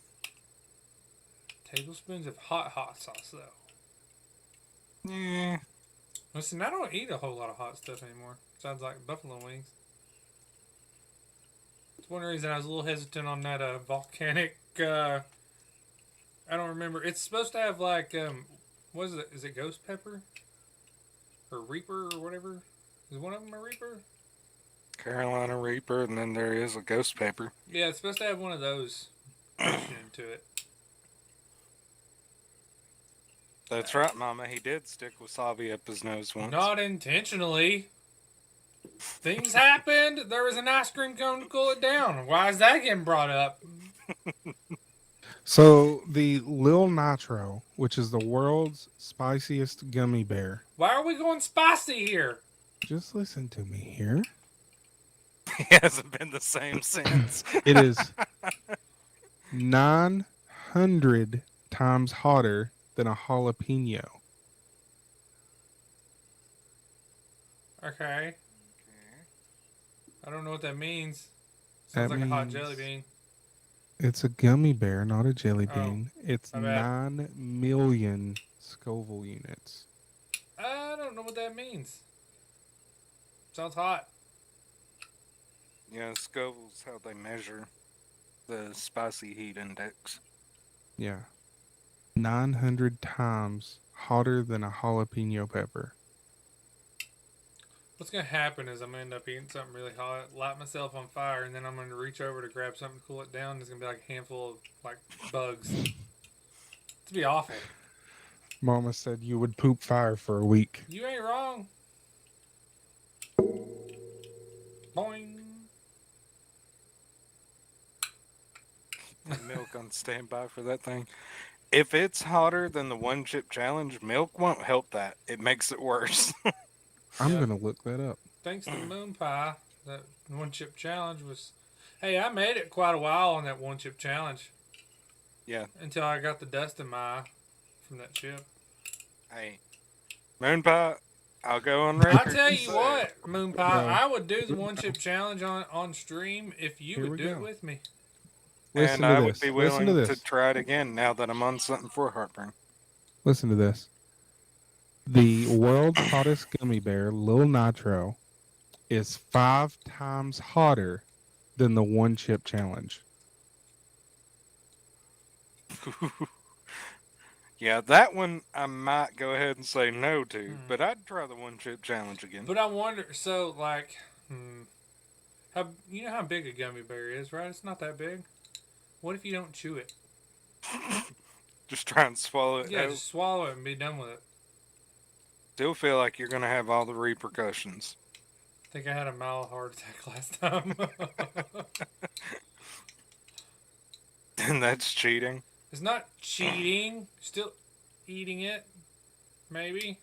Tablespoons of hot sauce, though. Yeah. Listen, I don't eat a whole lot of hot stuff anymore. Sounds like buffalo wings. It's one reason I was a little hesitant on that volcanic. I don't remember. It's supposed to have like what is it? Is it ghost pepper or reaper or whatever? Is one of them a reaper? Carolina Reaper, and then there is a ghost pepper. Yeah, it's supposed to have one of those into it. That's right, Mama. He did stick wasabi up his nose once. Not intentionally. Things happened. There was an ice cream cone to cool it down. Why is that getting brought up? So the Lil Nitro, which is the world's spiciest gummy bear. Why are we going spicy here? Just listen to me here. He hasn't been the same since. It is 900 times hotter than a jalapeno. Okay. I don't know what that means. Sounds That like a hot means- jelly bean. It's a gummy bear, not a jelly Oh, bean. It's my bad. 9 million Scoville units. I don't know what that means. Sounds hot. Yeah, Scoville's how they measure the spicy heat index. Yeah. 900 times hotter than a jalapeno pepper. What's going to happen is I'm going to end up eating something really hot, light myself on fire, and then I'm going to reach over to grab something to cool it down. There's going to be like a handful of like bugs. It's going to be awful. Mama said you would poop fire for a week. You ain't wrong. Boing. Milk on standby for that thing. If it's hotter than the one chip challenge, milk won't help that. It makes it worse. I'm Yeah. going to look that up. Thanks to Moon Pie, that one chip challenge was. Hey, I made it quite a while on that one chip challenge. Yeah. Until I got the dust in my eye from that chip. Hey, Moon Pie, I'll go on I record. tell and you say- what, Moon Pie, No. I would do the one chip challenge on stream if you Here would we do it go. with me. Listen and to I this. would be Listen willing to this. to try it again now that I'm on something for heartburn. Listen to this. The world's hottest gummy bear, Lil Nitro, is 5 times hotter than the one chip challenge. Yeah, that one I might go ahead and say no to, Hmm. but I'd try the one chip challenge again. But I wonder, so like, how you know how big a gummy bear is, right? It's not that big. What if you don't chew it? Just try and swallow it. Yeah, out. just swallow it and be done with it. Still feel like you're gonna have all the repercussions. I think I had a mild heart attack last time. And that's cheating. It's not cheating. Still eating it. Maybe.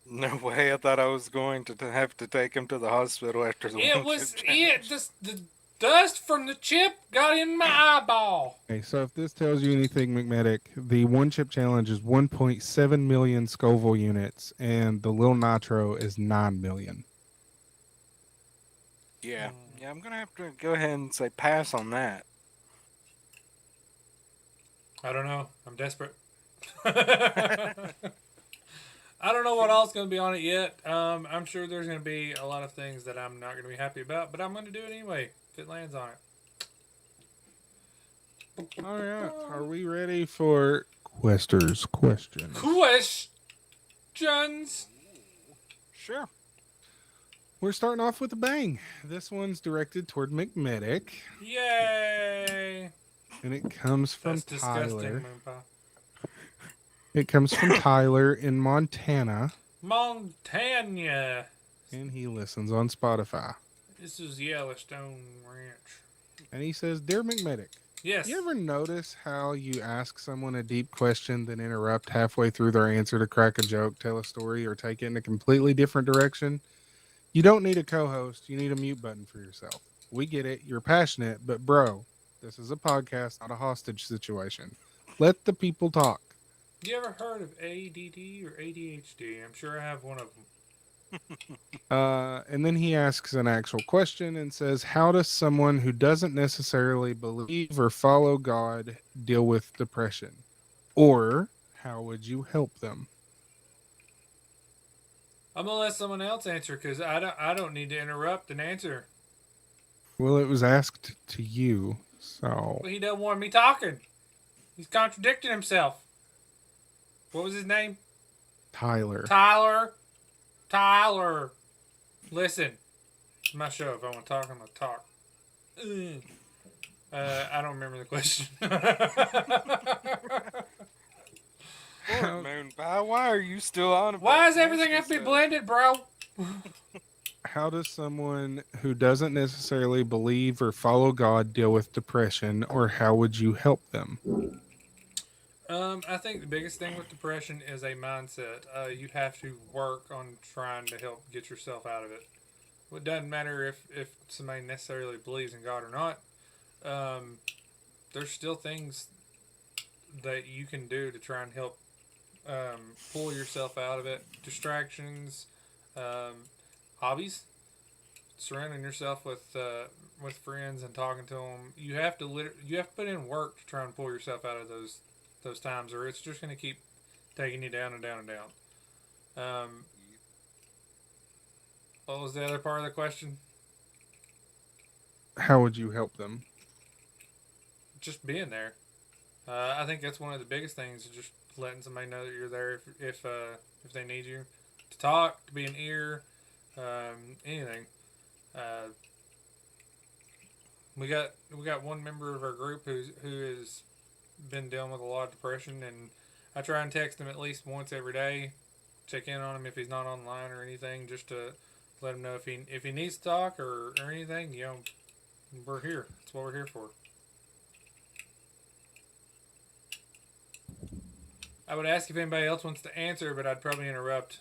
No way. I thought I was going to have to take him to the hospital after the It one was chip it. challenge. Just the dust from the chip got in my eyeball. Okay, so if this tells you anything, McMedic, the one chip challenge is 1.7 million Scoville units, and the Lil Nitro is 9 million. Yeah. Yeah, I'm gonna have to go ahead and say pass on that. I don't know. I'm desperate. I don't know what else is going to be on it yet. I'm sure there's going to be a lot of things that I'm not going to be happy about, but I'm going to do it anyway if it lands on it. All right. Are we ready for Quester's questions? Questions. Sure. We're starting off with a bang. This one's directed toward McMedic, Yay. and it comes from That's disgusting, Tyler. Moon Pie. It comes from Tyler in Montana, Montana. and he listens on Spotify. This is Yellowstone Ranch. And he says, Dear McMedic, Yes. you ever notice how you ask someone a deep question, then interrupt halfway through their answer to crack a joke, tell a story, or take it in a completely different direction? You don't need a co-host. You need a mute button for yourself. We get it. You're passionate, but bro, this is a podcast, not a hostage situation. Let the people talk. You ever heard of ADD or ADHD? I'm sure I have one of them. And then he asks an actual question and says, how does someone who doesn't necessarily believe or follow God deal with depression? Or how would you help them? I'm gonna let someone else answer because I don't need to interrupt and answer. Well, it was asked to you, so But he doesn't want me talking. He's contradicting himself. What was his name? Tyler. Tyler. Listen, it's my show. If I want to talk, I'm gonna talk. I don't remember the question. Poor Moon Pie, why are you still on about Why does everything nasty have to be stuff? blended, bro? How does someone who doesn't necessarily believe or follow God deal with depression, or how would you help them? I think the biggest thing with depression is a mindset. You have to work on trying to help get yourself out of it. It doesn't matter if somebody necessarily believes in God or not. There's still things that you can do to try and help pull yourself out of it. Distractions, hobbies, surrounding yourself with friends and talking to them. You have to put in work to try and pull yourself out of those times, or it's just going to keep taking you down and down and down. What was the other part of the question? How would you help them? Just being there. I think that's one of the biggest things. Is just letting somebody know that you're there if they need you to talk, to be an ear, anything. We got one member of our group who has been dealing with a lot of depression, and I try and text him at least once every day, check in on him if he's not online or anything, just to let him know if he needs to talk or anything. You know, we're here. That's what we're here for. I would ask if anybody else wants to answer, but I'd probably interrupt.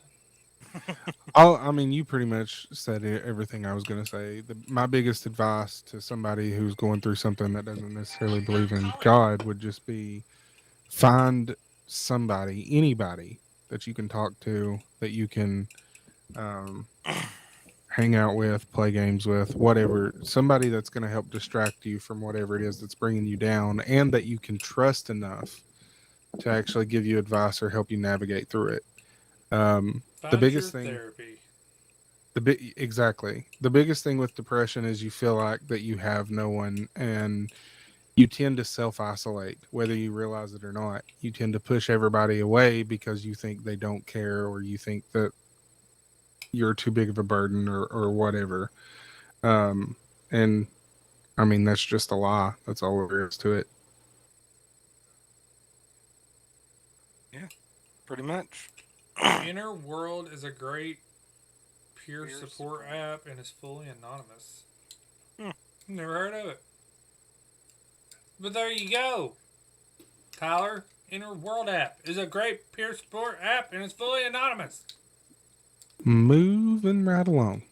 You pretty much said everything I was going to say. My biggest advice to somebody who's going through something that doesn't necessarily believe in God would just be find somebody, anybody that you can talk to, that you can hang out with, play games with, whatever. Somebody that's going to help distract you from whatever it is that's bringing you down, and that you can trust enough to actually give you advice or help you navigate through it. The biggest thing, therapy. Exactly. The biggest thing with depression is you feel like that you have no one, and you tend to self-isolate, whether you realize it or not. You tend to push everybody away because you think they don't care, or you think that you're too big of a burden, or whatever. And I mean, that's just a lie. That's all there is to it. Yeah, pretty much. Inner World is a great peer support app and is fully anonymous. Never heard of it. But there you go. Tyler, Inner World app is a great peer support app and it's fully anonymous. Moving right along.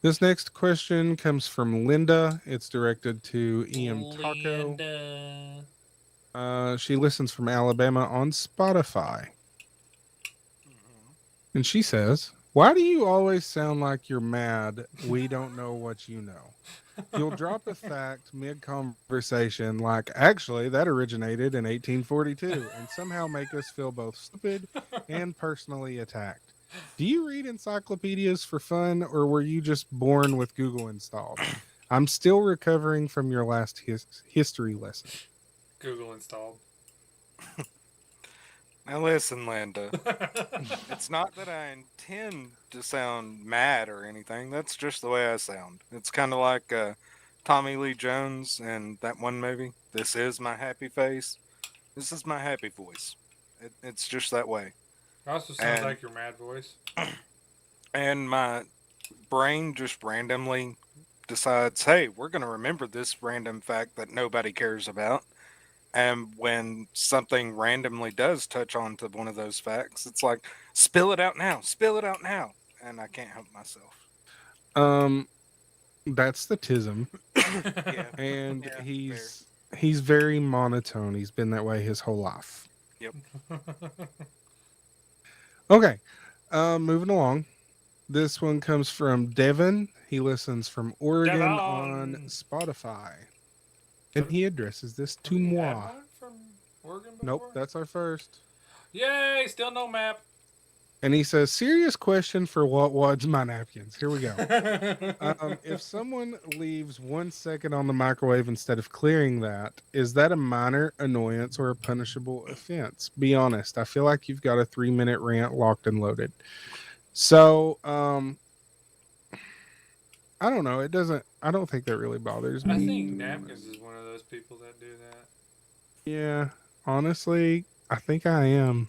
This next question comes from Linda. It's directed to EMTaco. She listens from Alabama on Spotify. And she says, why do you always sound like you're mad? We don't know what you know. You'll drop a fact mid-conversation like, actually, that originated in 1842, and somehow make us feel both stupid and personally attacked. Do you read encyclopedias for fun, or were you just born with Google installed? I'm still recovering from your last history lesson. Google installed. Now listen, Linda. It's not that I intend to sound mad or anything. That's just the way I sound. It's kind of like Tommy Lee Jones in that one movie. This is my happy face. This is my happy voice. It's just that way. Also sounds And like your mad voice. and my brain just randomly decides, hey, we're going to remember this random fact that nobody cares about. And when something randomly does touch on to one of those facts, it's like, spill it out now, spill it out now. And I can't help myself. Um, that's the tism, Yeah. and Yeah, he's very monotone. He's been that way his whole life. Yep. Okay, moving along. This one comes from Devin. He listens from Oregon on Devon. Spotify, and he addresses this to Have we had moi. one from Oregon before? Nope, that's our first. Yay! Still no map. And he says, serious question for what was my napkins. Here we go. If someone leaves 1 second on the microwave instead of clearing that, is that a minor annoyance or a punishable offense? Be honest. I feel like you've got a 3-minute rant locked and loaded. So, I don't know. I don't think that really bothers me. I think Napkins is one of those people that do Yeah, honestly, I think I am.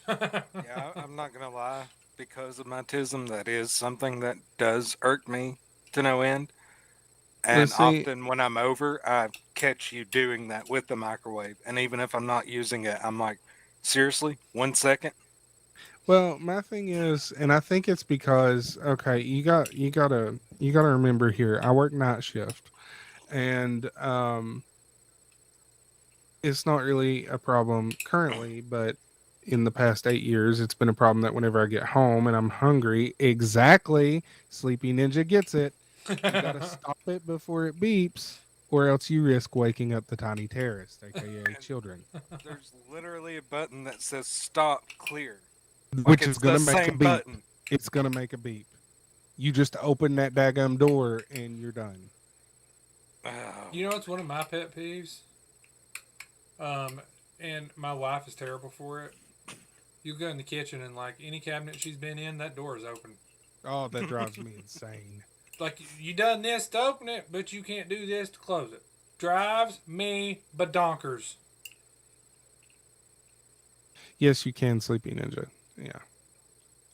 that. Yeah, I'm not going to lie. Because of my tism, that is something that does irk me to no end. And See- often when I'm over, I catch you doing that with the microwave. And even if I'm not using it, I'm like, seriously, 1 second? Well, my thing is, and I think it's because okay, you gotta remember here. I work night shift, and it's not really a problem currently, but in the past 8 years, it's been a problem that whenever I get home and I'm hungry, exactly, Sleepy Ninja gets it. You gotta stop it before it beeps, or else you risk waking up the tiny terrorist, aka children, There's literally a button that says stop clear. which Like is it's gonna the make a same beep. button. It's gonna make a beep. You just open that daggum door and you're done. Oh, You know what's one of my pet peeves? And my wife is terrible for it. You go in the kitchen and like any cabinet she's been in, that door is open. Oh, that drives me insane. Like you done this to open it, but you can't do this to close it. Drives me badonkers. Yes, you can, Sleepy Ninja. Yeah.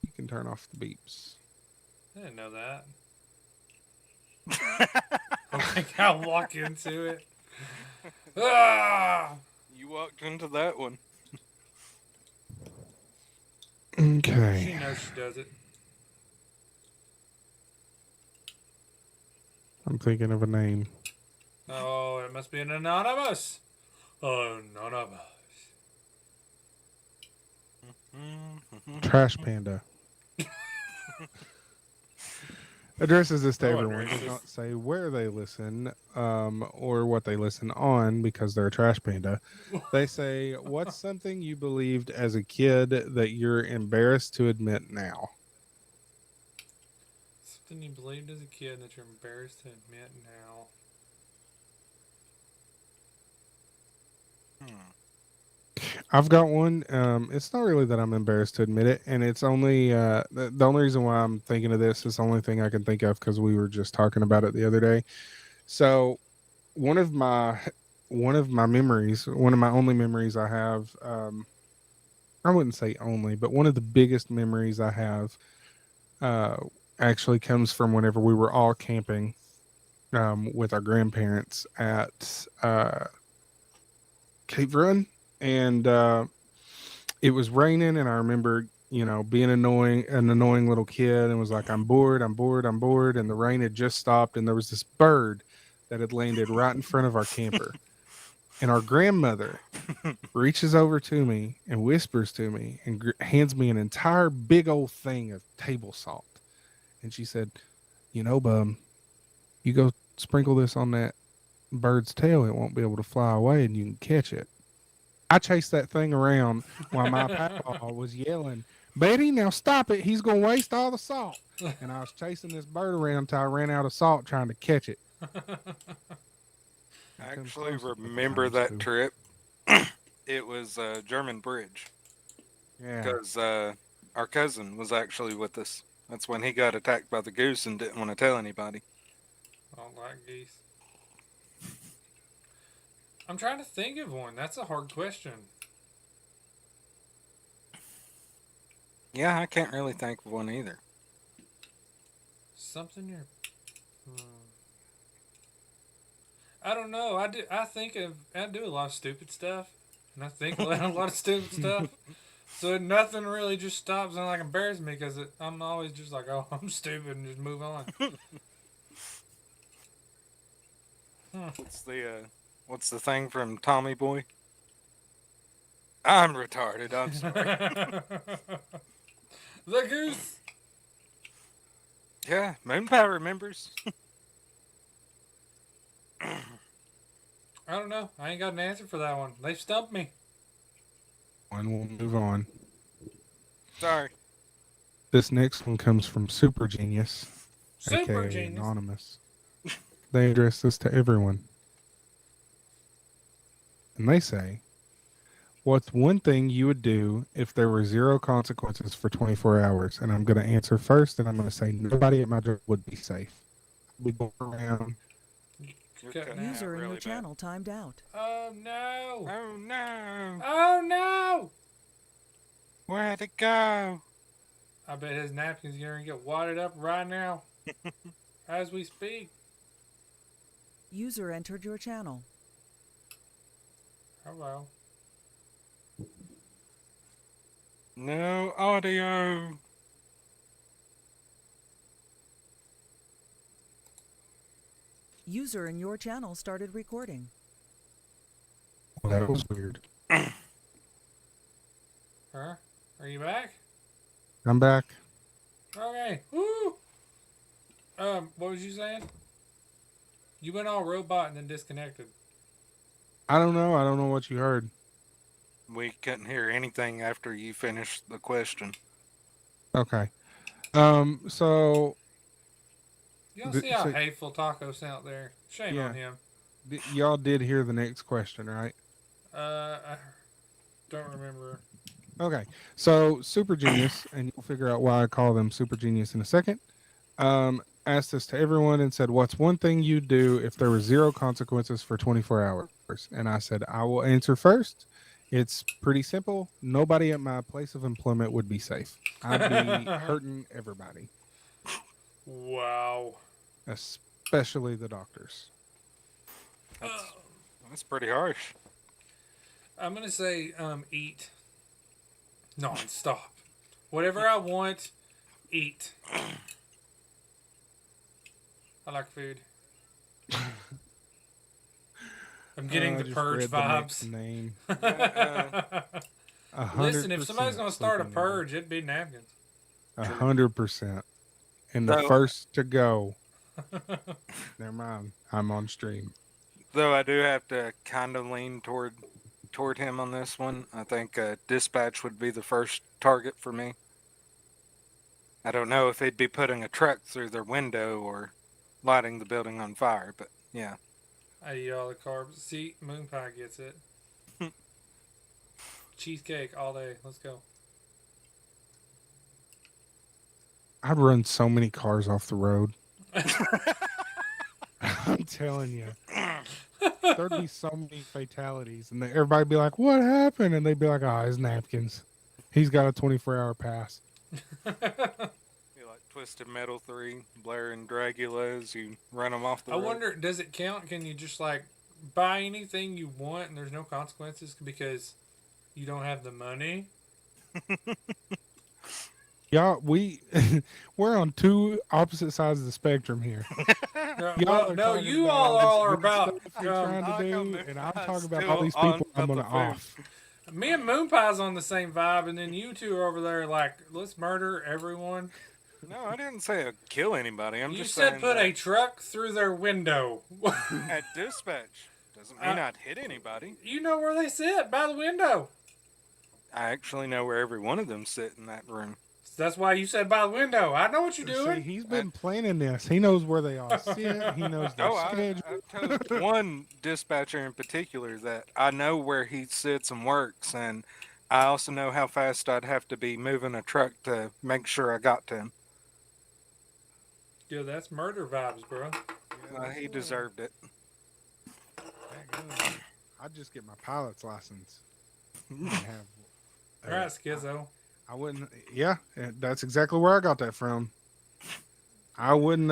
You can turn off the beeps. I didn't know that. Like I'll walk into it. Ah! you walked into that one. She Okay. knows she does it. I'm thinking of a name. Oh, it must be an anonymous. Anonymous. Trash Panda. Addresses this to Oh, everyone. Does racist. not say where they listen or what they listen on because they're a trash panda. They say, what's something you believed as a kid that you're embarrassed to admit now? Something you believed as a kid that you're embarrassed to admit now. I've got one. It's not really that I'm embarrassed to admit it, and it's only the only reason why I'm thinking of this is the only thing I can think of because we were just talking about it the other day. So one of my memories, one of my only memories I have, I wouldn't say only, but one of the biggest memories I have, uh, actually comes from whenever we were all camping, with our grandparents at Cape Run, and it was raining, and I remember, being an annoying little kid, and was like, I'm bored, I'm bored, I'm bored, and the rain had just stopped, and there was this bird that had landed right in front of our camper, and our grandmother reaches over to me and whispers to me and hands me an entire big old thing of table salt, and she said, bum, you go sprinkle this on that bird's tail, it won't be able to fly away, and you can catch it. I chased that thing around while my papa was yelling, Betty, now stop it. He's going to waste all the salt. And I was chasing this bird around until I ran out of salt trying to catch it. I Come actually close a couple remember times, that too. trip. It was German Bridge Yeah. because our cousin was actually with us. That's when he got attacked by the goose and didn't want to tell anybody. I don't like geese. I'm trying to think of one. That's a hard question. Yeah, I can't really think of one either. Something you're. Hmm. I don't know. I do a lot of stupid stuff, and I think a lot of stupid stuff. So nothing really just stops and like embarrasses me because I'm always just like, oh, I'm stupid and just move on. What's the thing from Tommy Boy? I'm retarded. I'm sorry. The goose. Yeah, Moonpie remembers. I don't know. I ain't got an answer for that one. They stumped me. One will move on. Sorry. This next one comes from Super Genius, Super aka genius. Anonymous. They address this to everyone. And they say, what's one thing you would do if there were zero consequences for 24 hours? And I'm going to answer first, and I'm going to say nobody at my job would be safe. I'd be going around. You're Okay. cutting out User in really your bad. channel timed out. Oh no. Oh no! Oh no. Where'd it go? I bet his napkin's gonna get wadded up right now, as we speak. User entered your channel. Hello. No audio. User in your channel started recording. Well, that was weird. Huh? Are you back? I'm back. Okay. Woo. What was you saying? You went all robot and then disconnected. I don't know. I don't know what you heard. We couldn't hear anything after you finished the question. Okay. So You don't The- see how so- hateful Taco sound there. Shame Yeah. on him. y'all did hear the next question, right? I don't remember. Okay. So Super Genius, and you'll figure out why I call them Super Genius in a second. Asked this to everyone and said, what's one thing you'd do if there were zero consequences for 24 hours? And I said, I will answer first. It's pretty simple. Nobody at my place of employment would be safe. I'd be hurting everybody, Wow. especially the doctors. That's pretty harsh. I'm gonna say eat non-stop. Whatever I want, eat. I like food. I'm getting the I just purge read the next vibes. name. 100%, Listen, if somebody's gonna start a sleeping purge, it'd be napkins. 100%. And the So- first to go. Never mind. I'm on stream. Though I do have to kind of lean toward him on this one. I think dispatch would be the first target for me. I don't know if they'd be putting a truck through their window or lighting the building on fire, but yeah. I eat all the carbs. See, Moon Pie gets it. Cheesecake all day. Let's go. I'd run so many cars off the road. I'm telling you. There'd be so many fatalities. And everybody'd be like, what happened? And they'd be like, oh, his napkins. He's got a 24-hour pass. Be like Twisted Metal 3, Blair and Dragulas, you run them off the I road. wonder, does it count? Can you just like buy anything you want and there's no consequences because you don't have the money? Y'all, we're on two opposite sides of the spectrum here. No, Y'all are no, talking you about all are this good about. stuff you're trying to I do, come and I'm I'm talking about still all these on people I'm about gonna the food. off. Me and Moon Pie's on the same vibe, and then you two are over there like, let's murder everyone. No, I didn't say I'd kill anybody. I'm You just said saying put that a truck through their window. at dispatch doesn't mean I'd hit anybody. You know where they sit, by the window. I actually know where every one of them sit in that room. That's why you said by the window. I know what you're doing. See, he's been planning this. He knows where they all sit. He knows their Oh, schedule. I've told one dispatcher in particular that I know where he sits and works, and I also know how fast I'd have to be moving a truck to make sure I got to him. Yeah, that's murder vibes, bro. He deserved it. I'd just get my pilot's license. And have, All right, Schizo. I wouldn't. Yeah, that's exactly where I got that from. I wouldn't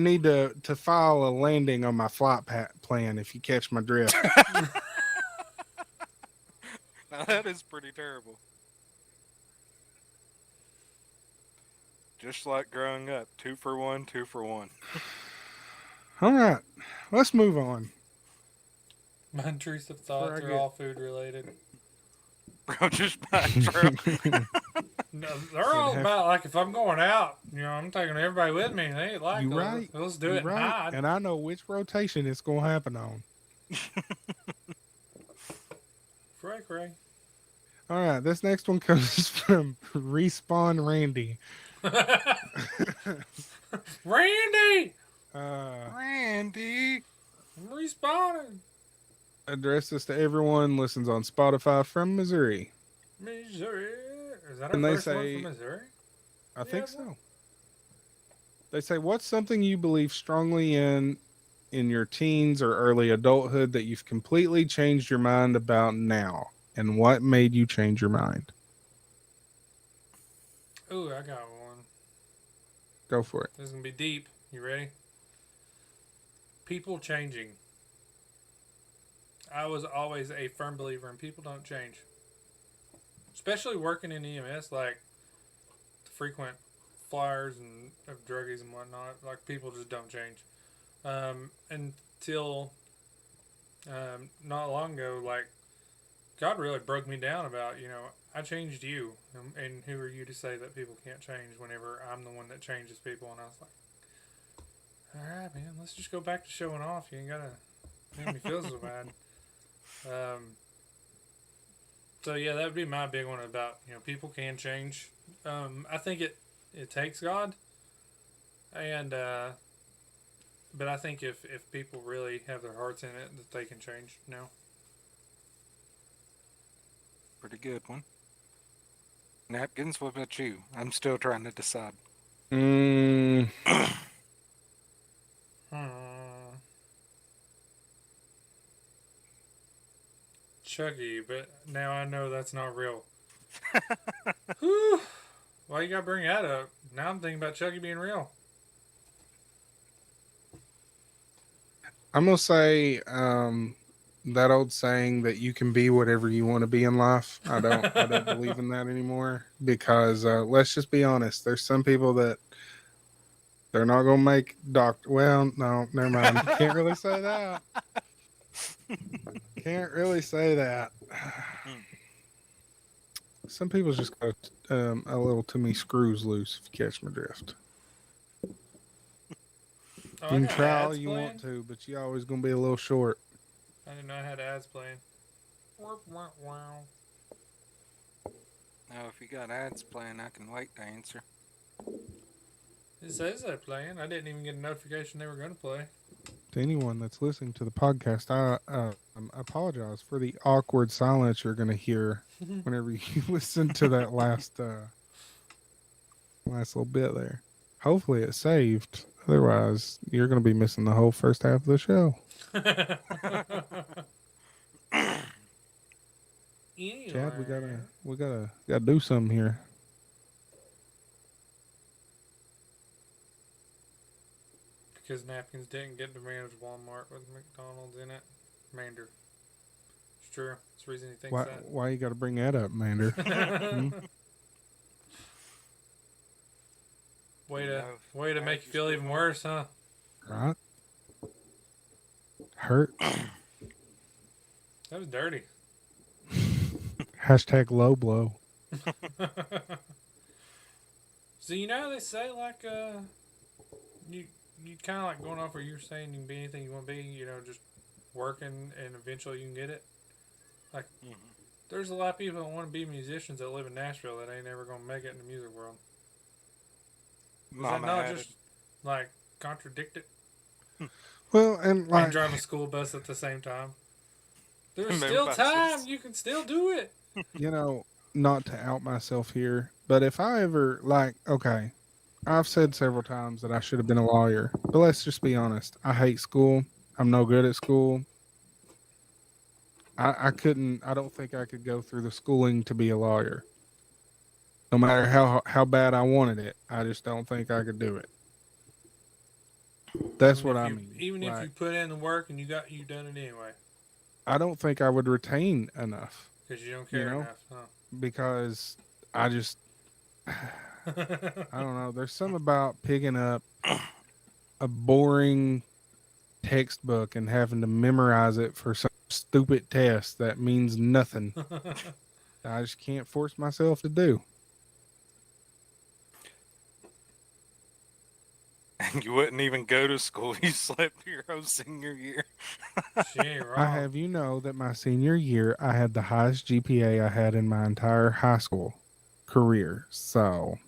need to file a landing on my flight plan if you catch my drift. Now that is pretty terrible. Just like growing up, 2 for 1, 2 for 1. All right, let's move on. My intrusive thoughts are all food related. Bro, just buy a truck. No, they're all about like if I'm going out, I'm taking everybody with me. They ain't like, You right. Let's do it and Right. hide. And I know which rotation it's gonna happen on. Cray. All right, this next one comes from Respawn Randy. Randy, Randy. I'm respawning. Address this to everyone listens on Spotify from Missouri. Missouri. Is that our And they first one say- from Missouri? I think well- so. They say, what's something you believe strongly in your teens or early adulthood that you've completely changed your mind about now? And what made you change your mind? Ooh, I got one. Go for it. This is going to be deep. You ready? People changing. I was always a firm believer in people don't change. Especially working in EMS, like the frequent flyers and of druggies and whatnot. Like people just don't change. Until not long ago, like God really broke me down about, I changed you. And who are you to say that people can't change whenever I'm the one that changes people? And I was like, all right, man, let's just go back to showing off. You ain't got to make me feel so bad. So yeah, that would be my big one about, people can change. I think it takes God. And, but I think if people really have their hearts in it, that they can change now. Pretty good one. Napkins, what about you? I'm still trying to decide. Chucky, but now I know that's not real. Whew. Why you gotta bring that up? Now I'm thinking about Chucky being real. I'm going to say that old saying that you can be whatever you want to be in life. I don't believe in that anymore because let's just be honest. There's some people that they're not going to make doctor. Well, no, never mind. Can't really say that. Can't really say that. Some people just got a little too many screws loose, if you catch my drift. Oh, You I can got try all ads you playing? want to, but you're always going to be a little short. I didn't know I had ads playing. Wow. Now, if you got ads playing, I can wait to answer. It says they're playing. I didn't even get a notification they were going to play. To anyone that's listening to the podcast, I apologize for the awkward silence you're going to hear whenever you listen to that last little bit there. Hopefully it's saved. Otherwise, you're going to be missing the whole first half of the show. Anyway. Chad, we gotta do something here. Because Napkins didn't get to manage Walmart with McDonald's in it. Mander. It's true. That's the reason he thinks that. Why you got to bring that up, Mander? Way to make you feel even worse, huh? Right? Hurt. That was dirty. Hashtag low blow. So you know how they say like you kind of like going off where you're saying you can be anything you want to be, just working and eventually you can get it. Like There's a lot of people that want to be musicians that live in Nashville that ain't ever gonna make it in the music world. Is that Mama not had just like contradicted Well, and and like, drive a school bus at the same time? There's Moon still time. buses. You can still do it. you know, not to out myself here, but if I ever, like, okay, I've said several times that I should have been a lawyer, but let's just be honest. I hate school. I'm no good at school. I couldn't, I don't think I could go through the schooling to be a lawyer. No matter how bad I wanted it, I just don't think I could do it. That's what I mean. Even if Like, you put in the work and you done it anyway I don't think I would retain enough, because you don't you care know, enough, because I just, I huh? don't know. There's something about picking up a boring textbook and having to memorize it for some stupid test that means nothing. I just can't force myself to do. And you wouldn't even go to school. You slept your whole senior year. She ain't wrong. I have you know that my senior year, I had the highest GPA I had in my entire high school career. So,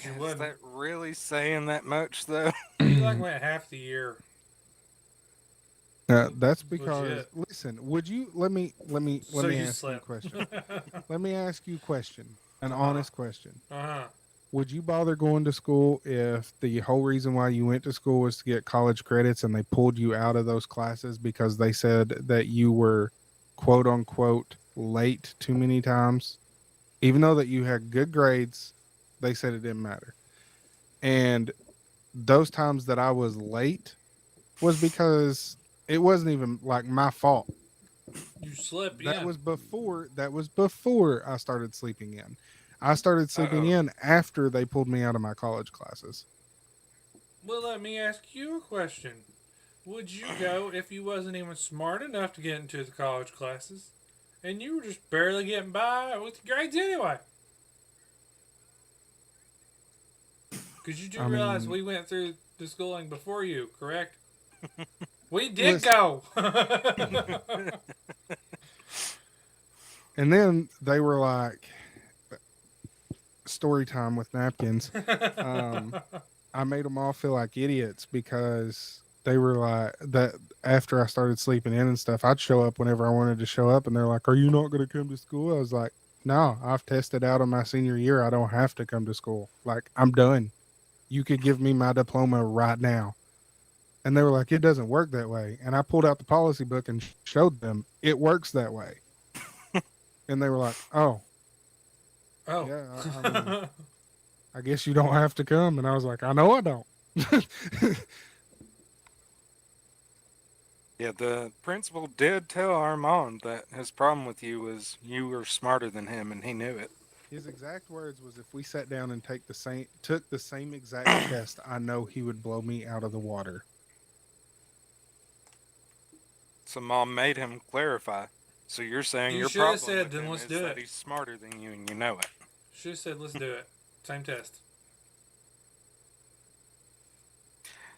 You Is wouldn't. that really saying that much, though? You like went half the year. that's because, Legit. listen, would you let me So you ask you a slept. question. Let me ask you a question, an Uh-huh. honest question. Uh-huh. Would you bother going to school if the whole reason why you went to school was to get college credits and they pulled you out of those classes because they said that you were quote unquote late too many times? Even though that you had good grades, they said it didn't matter. And those times that I was late was because it wasn't even like my fault. You slept That in. was before I started sleeping in. I started sleeping Uh-oh. in after they pulled me out of my college classes. Well, let me ask you a question. Would you go if you wasn't even smart enough to get into the college classes? And you were just barely getting by with your grades anyway? Because you do I realize mean, we went through the schooling before you, correct? We did listen, go. and then they were like, story time with napkins. I made them all feel like idiots because they were like that after I started sleeping in and stuff. I'd show up whenever I wanted to show up, and they're like, "Are you not going to come to school?" I was like, "No, I've tested out on my senior year. I don't have to come to school. Like, I'm done. You could give me my diploma right now." And they were like, "It doesn't work that way." And I pulled out the policy book and showed them it works that way. And they were like, "Oh, Oh. yeah. I mean, I guess you don't have to come." And I was like, "I know I don't." Yeah, the principal did tell Armand that his problem with you was you were smarter than him, and he knew it. His exact words was, "If we sat down and took the same exact test, I know he would blow me out of the water." So Mom made him clarify. So you're saying You your should have problem said, with then him let's is do that it. he's smarter than you, and you know it. Should have said, let's do it. Same test.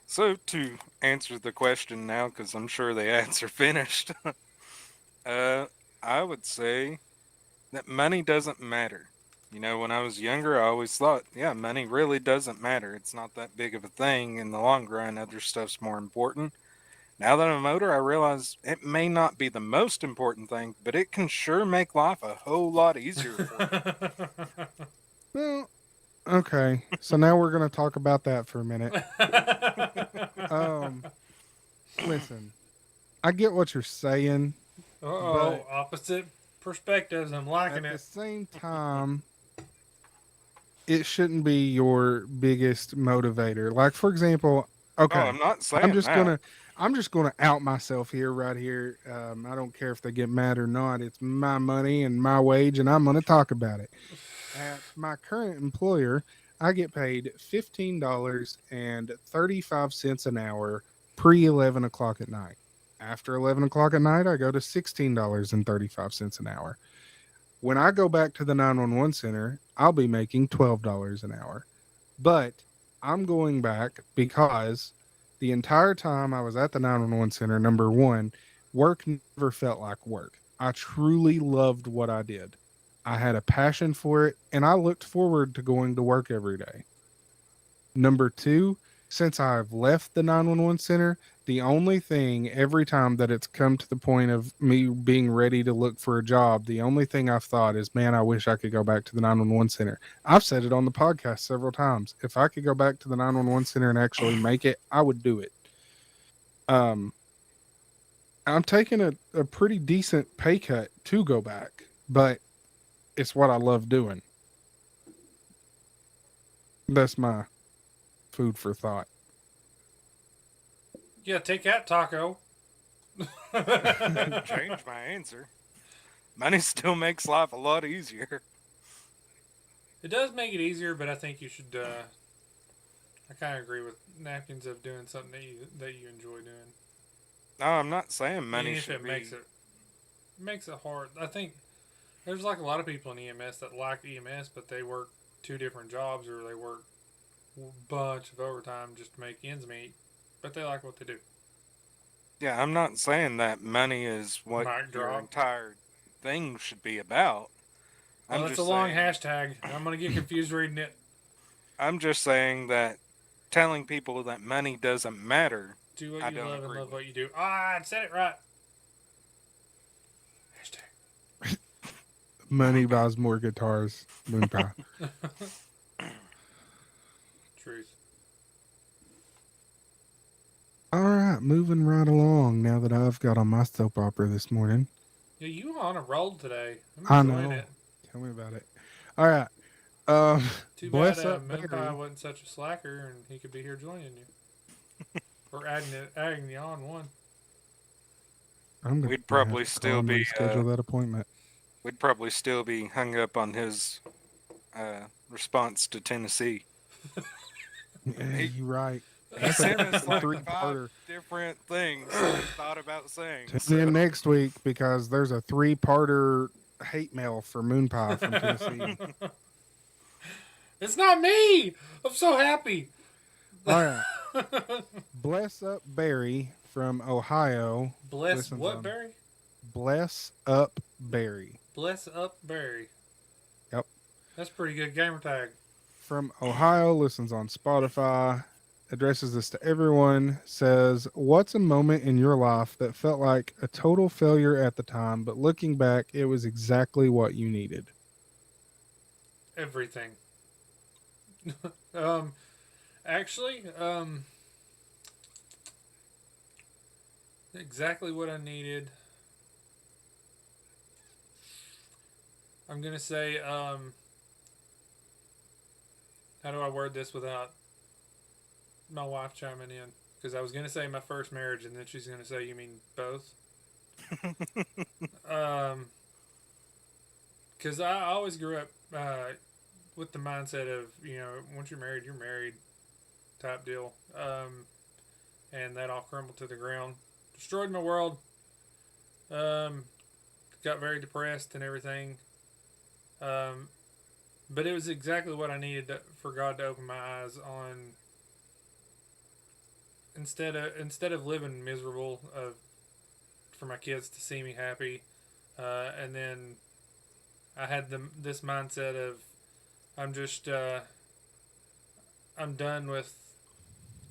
So to answer the question now, because I'm sure the ads are finished, I would say that money doesn't matter. You know, when I was younger, I always thought, yeah, money really doesn't matter. It's not that big of a thing in the long run. Other stuff's more important. Now that I'm a motor, I realize it may not be the most important thing, but it can sure make life a whole lot easier for you. Well, okay. So now we're going to talk about that for a minute. Um, Listen, I get what you're saying, Uh-oh, but opposite perspectives. I'm liking at the it. same time, it shouldn't be your biggest motivator. Like, for example, Oh, okay, I'm not I'm saying just that. gonna I'm just gonna out myself here right here. I don't care if they get mad or not. It's my money and my wage, and I'm gonna talk about it. At my current employer, I get paid $15.35 an hour pre 11 o'clock at night. After 11 o'clock at night, I go to $16.35 an hour. When I go back to the 911 center, I'll be making $12 an hour. But I'm going back because the entire time I was at the 911 center, number one, work never felt like work. I truly loved what I did. I had a passion for it, and I looked forward to going to work every day. Number two, since I've left the 911 center, the only thing every time that it's come to the point of me being ready to look for a job, the only thing I've thought is, man, I wish I could go back to the 911 center. I've said it on the podcast several times. If I could go back to the 911 center and actually make it, I would do it. Um, I'm taking a pretty decent pay cut to go back, but it's what I love doing. That's my food for thought. Yeah, take that, Taco. Change my answer. Money still makes life a lot easier. It does make it easier, but I think you should. I kind of agree with Napkins of doing something that you enjoy doing. No, I'm not saying money Even if should it be. makes it hard. I think there's like a lot of people in EMS that like EMS, but they work 2 different jobs or they work a bunch of overtime just to make ends meet. But they like what they do. Yeah, I'm not saying that money is what Mic your drop. entire thing should be about. Well, I'm that's a just long saying, hashtag. I'm gonna get confused reading it. I'm just saying that telling people that money doesn't matter. Do I what you don't love and agree love with. what you do. Ah, I said it right. Hashtag. Money buys more guitars. Moon pie. Truth. All right, moving right along. Now that I've got on my soap opera this morning, Yeah, you on a roll today. I I'm enjoying know. it. Tell me about it. All right. Um, Too bless bad up, Moon Barry. Pie wasn't such a slacker and he could be here joining you. Or adding you on one. I'm gonna We'd probably have to still call him and be, schedule that appointment. We'd probably still be hung up on his response to Tennessee. Yeah, He- you're right. He sent us like Three-parter. 5 different things that he thought about saying. Tune in next week because there's a 3-parter hate mail for Moon Pie from Tennessee. It's not me! I'm so happy. All right. Bless up Barry from Ohio. Bless Listens what, on- Barry? Bless up Barry. Bless up Barry. Yep. That's a pretty good gamer tag. From Ohio, listens on Spotify, addresses this to everyone, says, what's a moment in your life that felt like a total failure at the time, but looking back, it was exactly what you needed? Everything. Actually, exactly what I needed. I'm gonna say, how do I word this without my wife chiming in? Because I was gonna say my first marriage, and then she's gonna say, "You mean both?" Because I always grew up with the mindset of, once you're married type deal. And that all crumbled to the ground, destroyed my world. Got very depressed and everything. But it was exactly what I needed for God to open my eyes on. Instead of living miserable, for my kids to see me happy, and then I had this mindset of I'm just I'm done with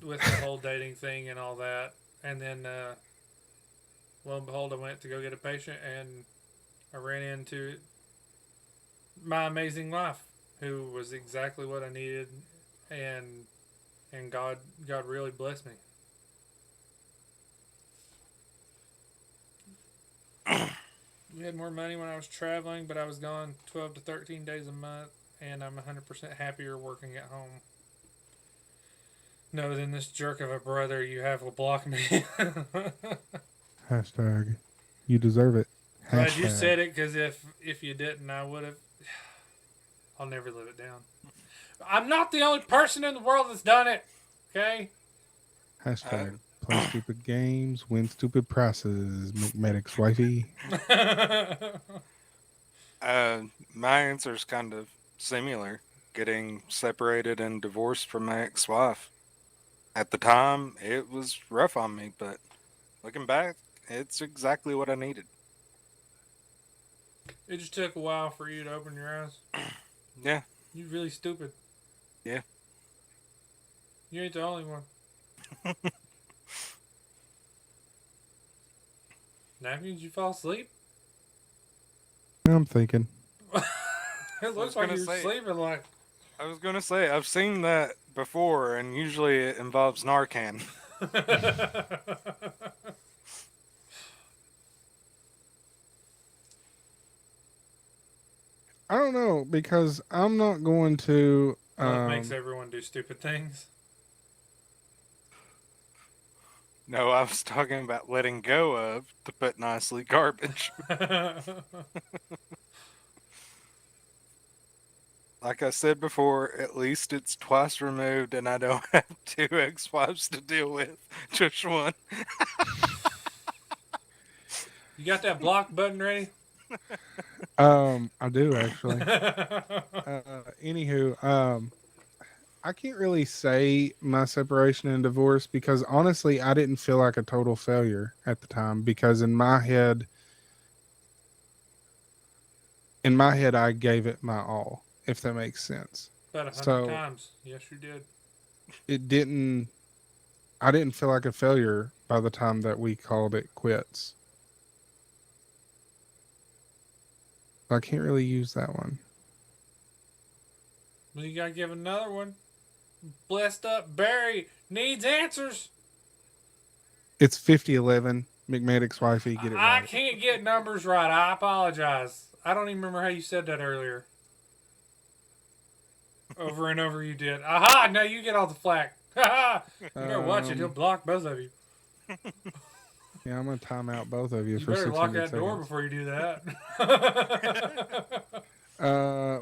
the whole dating thing and all that, and then lo and behold, I went to go get a patient and I ran into my amazing wife, who was exactly what I needed, and God really blessed me. We had more money when I was traveling, but I was gone 12 to 13 days a month, and I'm 100% happier working at home. No, than this jerk of a brother you have will block me. Hashtag, you deserve it. Glad you Hashtag. said it, because if you didn't, I would have. I'll never live it down. I'm not the only person in the world that's done it. Okay. Hashtag, play stupid games, win stupid prizes, McMedic's wifey. My answer is kind of similar. Getting separated and divorced from my ex-wife. At the time, it was rough on me, but looking back, it's exactly what I needed. It just took a while for you to open your eyes. Yeah. You really stupid. Yeah. You ain't the only one. Napkins, you fall asleep? I'm thinking. It looks like you're sleeping like. I was gonna say I've seen that before, and usually it involves Narcan. I don't know because I'm not going to. Love makes everyone do stupid things. No, I was talking about letting go of, to put nicely, garbage. Like I said before, at least it's twice removed, and I don't have 2 ex-wives to deal with, just one. You got that block button ready? I do actually. Anywho, I can't really say my separation and divorce because honestly, I didn't feel like a total failure at the time because in my head, I gave it my all, if that makes sense. About 100 So times. Yes, you did. it didn't. I didn't feel like a failure by the time that we called it quits. I can't really use that one. Well, you gotta give another one. Blessed up Barry needs answers. It's 5011. McMedic's wifey, get it I right. can't get numbers right. I apologize. I don't even remember how you said that earlier. Over and over you did. Aha! Now you get all the flack. Ha! You better watch it. He'll block both of you. Yeah, I'm gonna time out both of you, You for better 600 lock that seconds. door before you do that.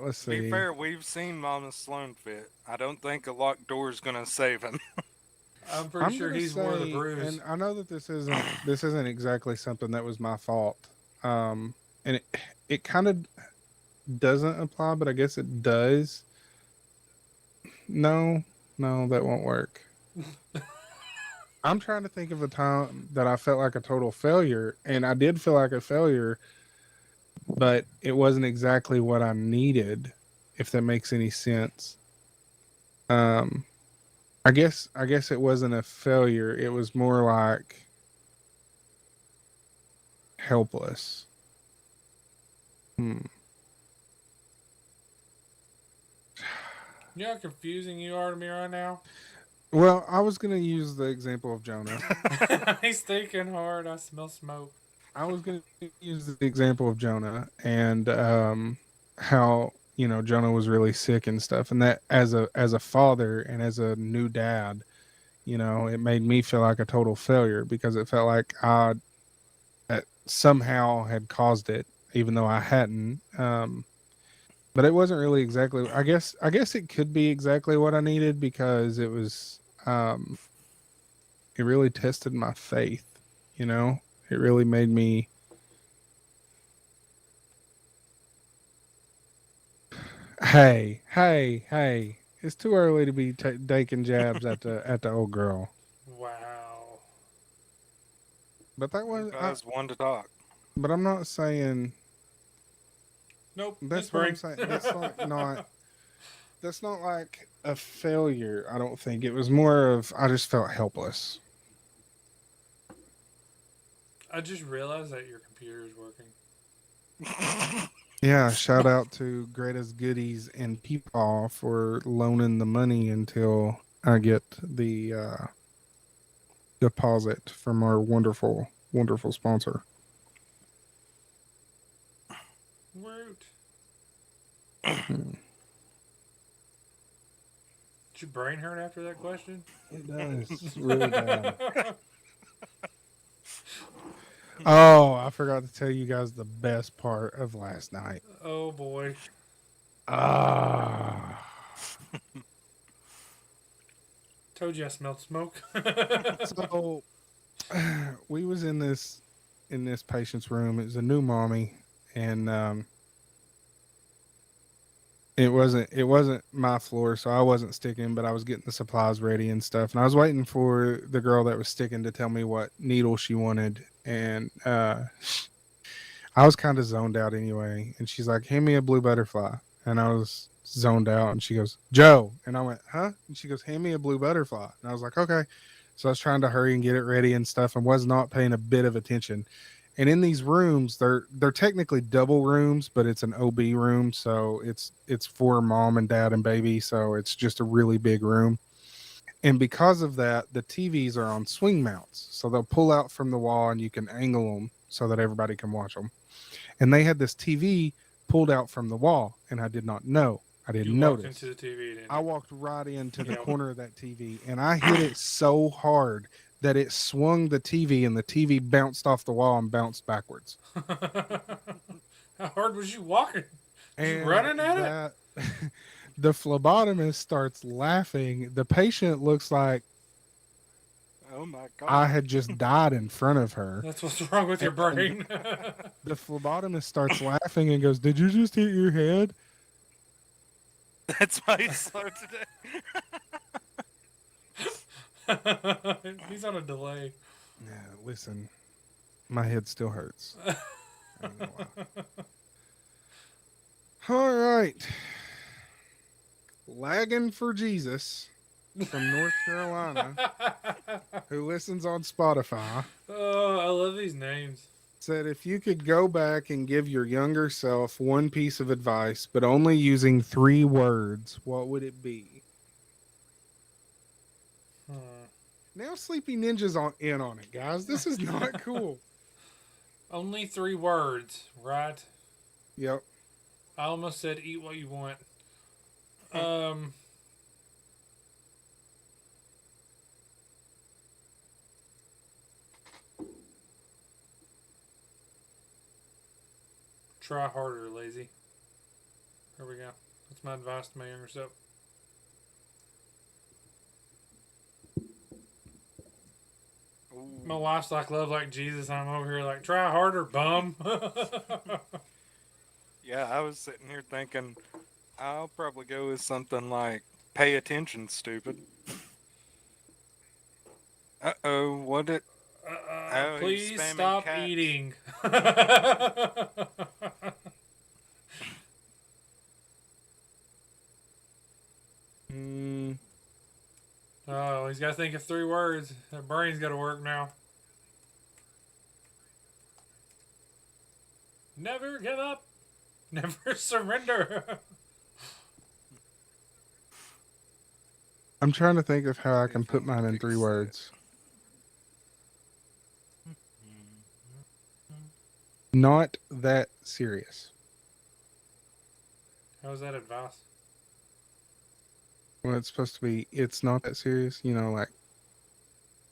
Let's see. To be fair, we've seen Mama Sloan fit. I don't think a locked door is gonna save him. I'm pretty sure he's more the bruise. And I know that this isn't exactly something that was my fault. And it kind of doesn't apply, but I guess it does. No, that won't work. I'm trying to think of a time that I felt like a total failure, and I did feel like a failure, but it wasn't exactly what I needed, if that makes any sense. I guess it wasn't a failure. It was more like helpless. You know how confusing you are to me right now? Well, I was going to use the example of Jonah. He's thinking hard. I smell smoke. I was going to use the example of Jonah and how, Jonah was really sick and stuff. And that as a father and as a new dad, it made me feel like a total failure because it felt like I somehow had caused it, even though I hadn't. But it wasn't really exactly. I guess it could be exactly what I needed because it was. It really tested my faith. It really made me. Hey! It's too early to be taking jabs at the old girl. Wow. But that was one to talk. But I'm not saying. Nope. That's what I'm saying. That's not like a failure. I don't think it was more of I just felt helpless. I just realized that your computer is working. Yeah, shout out to Greta's Goodies and Peepaw for loaning the money until I get the deposit from our wonderful sponsor. Root. Did your brain hurt after that question? It does. It's really bad. Oh, I forgot to tell you guys the best part of last night. Oh boy. Told you I smelled smoke. So we was in this patient's room. It was a new mommy, and it wasn't my floor, so I wasn't sticking, but I was getting the supplies ready and stuff. And I was waiting for the girl that was sticking to tell me what needle she wanted. And I I was kind of zoned out anyway. And she's like, hand me a blue butterfly. And I was zoned out. And she goes, Joe. And I went, huh? And she goes, hand me a blue butterfly. And I was like, okay. So I was trying to hurry and get it ready and stuff and was not paying a bit of attention. And in these rooms, they're technically double rooms, but it's an OB room. So it's for mom and dad and baby. So it's just a really big room. And because of that, the TVs are on swing mounts. So they'll pull out from the wall and you can angle them so that everybody can watch them. And they had this TV pulled out from the wall, and I did not know. I didn't You walked notice. into the TV, didn't you? I walked right into the Yep. corner of that TV, and I hit it so hard that it swung the TV, and the TV bounced off the wall and bounced backwards. How hard was you walking? And You running at it? The phlebotomist starts laughing. The patient looks like Oh my god. I had just died in front of her. That's what's wrong with your brain. The phlebotomist starts laughing and goes, "Did you just hit your head?" That's why he's slow today. He's on a delay. Yeah, listen, my head still hurts. I ain't gonna lie. All right. Lagging for Jesus from North Carolina, who listens on Spotify, Oh, I love these names. said if you could go back and give your younger self one piece of advice, but only using 3 words, what would it be? Now Sleepy Ninja's in on it, guys. This is not cool. Only 3 words, right? Yep. I almost said eat what you want. Try harder, lazy. There we go. That's my advice to my younger self. My wife's like love like Jesus. I'm over here like try harder, bum. Yeah, I was sitting here thinking I'll probably go with something like pay attention, stupid. Uh-oh, what it? Oh, he's Please spamming stop cats. eating. Oh, he's got to think of 3 words. That brain's got to work now. Never give up. Never surrender. I'm trying to think of how I can put mine in 3 words. Not that serious. How's that advice? Well, it's supposed to be, it's not that serious, you know, like,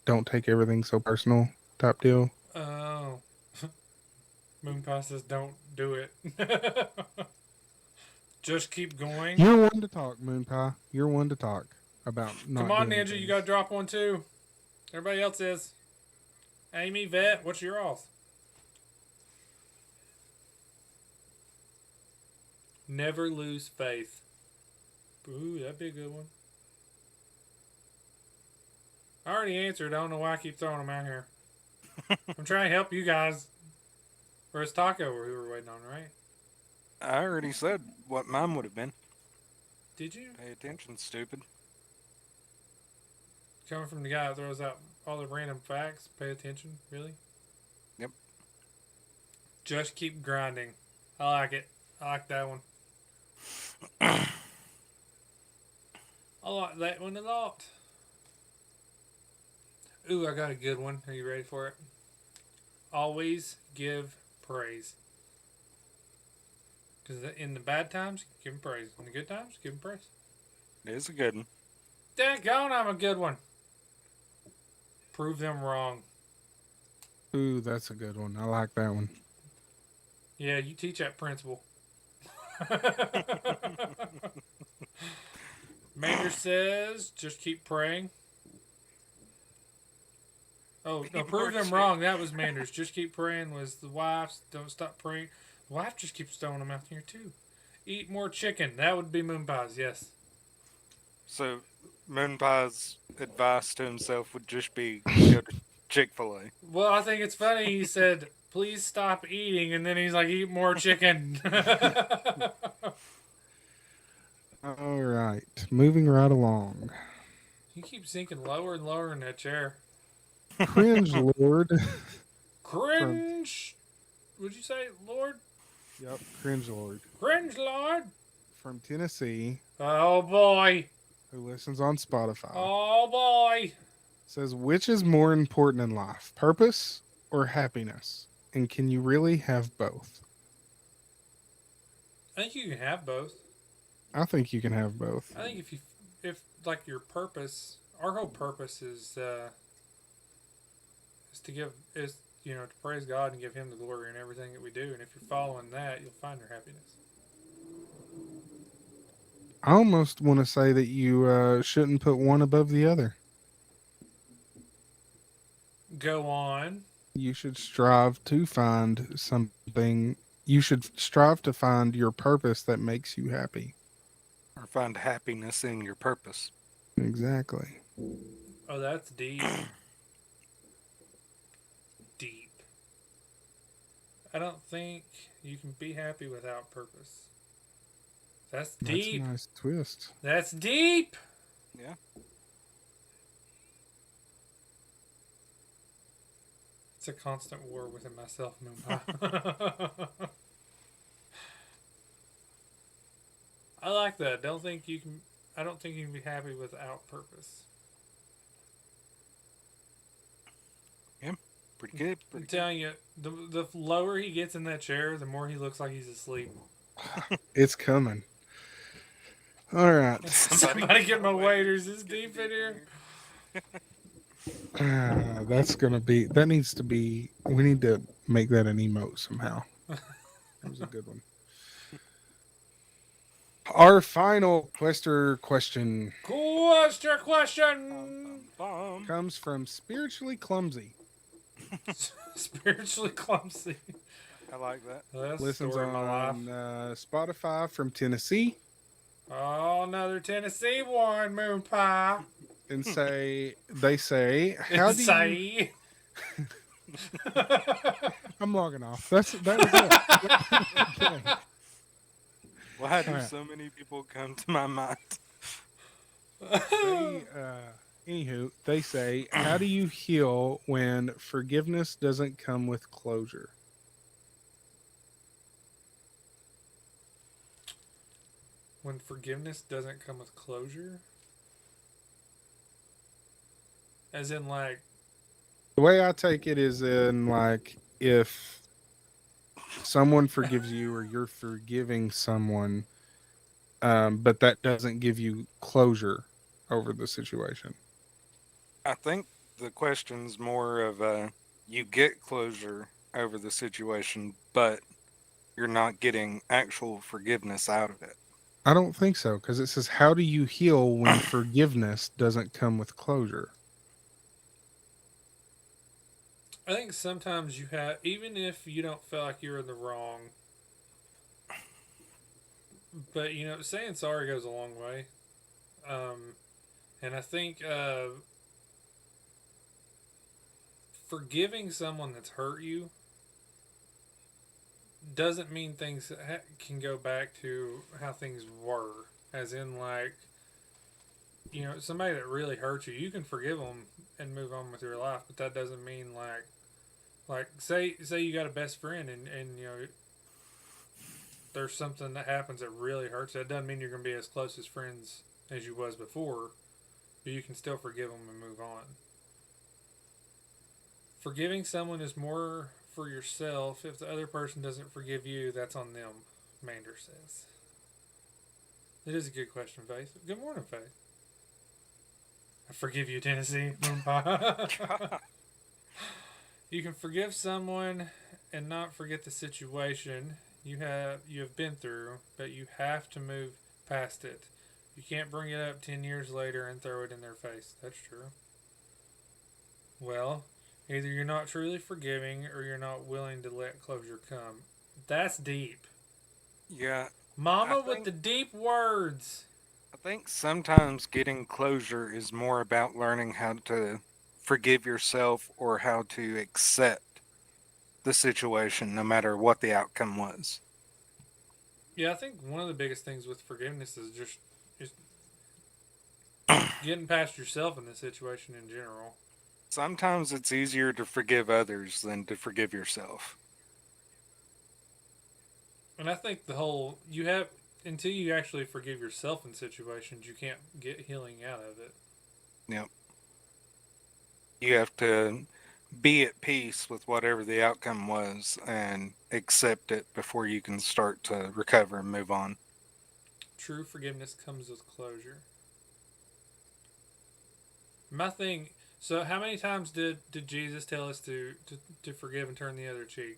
don't take everything so personal type deal. Oh. Moon Pie says don't do it. Just keep going. You're one to talk, Moon Pie. You're one to talk about not Come on, doing Ninja, things. you got to drop one too. Everybody else is. Amy, Vet, what's your off? Never lose faith. Ooh, that'd be a good one. I already answered. I don't know why I keep throwing them out here. I'm trying to help you guys. Or it's Taco who we're waiting on, right? I already said what mine would have been. Did you? Pay attention, stupid. Coming from the guy that throws out all the random facts. Pay attention, really? Yep. Just keep grinding. I like it. I like that one. I like that one a lot. Ooh, I got a good one. Are you ready for it? Always give praise. Because in the bad times, give him praise. In the good times, give him praise. It is a good one. Daggone, I'm a good one. Prove them wrong. Ooh, that's a good one. I like that one. Yeah, you teach that principle. Mander says, just keep praying. Oh, no, prove them wrong. That was Manders. Just keep praying was the wife's. Don't stop praying. The wife just keeps throwing them out here, too. Eat more chicken. That would be Moon Pies, yes. So, Moon Pie's advice to himself would just be go to Chick-fil-A. Well, I think it's funny. He said, please stop eating. And then he's like, eat more chicken. All right, moving right along. You keep sinking lower and lower in that chair. Cringe Lord Cringe. Would you say, Lord? Yep, Cringe Lord Cringe, Lord. from Tennessee, Oh boy. who listens on Spotify, Oh boy. says, which is more important in life, purpose or happiness? And can you really have both? I think you can have both. I think you can have both. I think if like your purpose, our whole purpose is to praise God and give Him the glory in everything that we do. And if you're following that, you'll find your happiness. I almost want to say that you shouldn't put one above the other. Go on. You should strive to find something. You should strive to find your purpose that makes you happy. Or find happiness in your purpose. Exactly. Oh, that's deep. Deep. I don't think you can be happy without purpose. That's deep. That's a nice twist. That's deep. Yeah. It's a constant war within myself, Moonpie. I like that. I don't think you can be happy without purpose. Yeah. Pretty good. I'm telling you, the lower he gets in that chair, the more he looks like he's asleep. It's coming. All right. Somebody get my waiters. It's deep in here. That needs to be, we need to make that an emote somehow. That was a good one. Our final question Question. comes from Spiritually Clumsy. Spiritually clumsy. I like that. That's the Listens story of my life. on Spotify from Tennessee. Oh, another Tennessee one, Moon Pie. And they say, how do you... I'm logging off. That was it. Okay. Why do Alright. so many people come to my mind? Anywho, they say, how do you heal when forgiveness doesn't come with closure? When forgiveness doesn't come with closure? As in, like... The way I take it is in, like, if someone forgives you or you're forgiving someone, but that doesn't give you closure over the situation. I think the question's more of you get closure over the situation, but you're not getting actual forgiveness out of it. I don't think so, because it says, how do you heal when forgiveness doesn't come with closure? I think sometimes you have, even if you don't feel like you're in the wrong, but, saying sorry goes a long way. And I think forgiving someone that's hurt you doesn't mean things can go back to how things were. As in, like, somebody that really hurt you, you can forgive them and move on with your life, but that doesn't mean, like say you got a best friend and there's something that happens that really hurts. That doesn't mean you're going to be as close as friends as you was before, but you can still forgive them and move on. Forgiving someone is more for yourself. If the other person doesn't forgive you, that's on them, Mander says. It is a good question, Faith. Good morning, Faith. I forgive you, Tennessee. You can forgive someone and not forget the situation you have been through, but you have to move past it. You can't bring it up 10 years later and throw it in their face. That's true. Well, either you're not truly forgiving or you're not willing to let closure come. That's deep. Yeah. Mama with the deep words. I think sometimes getting closure is more about learning how to forgive yourself or how to accept the situation, no matter what the outcome was. Yeah, I think one of the biggest things with forgiveness is just getting past yourself in the situation in general. Sometimes it's easier to forgive others than to forgive yourself. And I think the whole you have until you actually forgive yourself in situations, you can't get healing out of it. Yep. You have to be at peace with whatever the outcome was and accept it before you can start to recover and move on. True forgiveness comes with closure. My thing. So, how many times did Jesus tell us to forgive and turn the other cheek?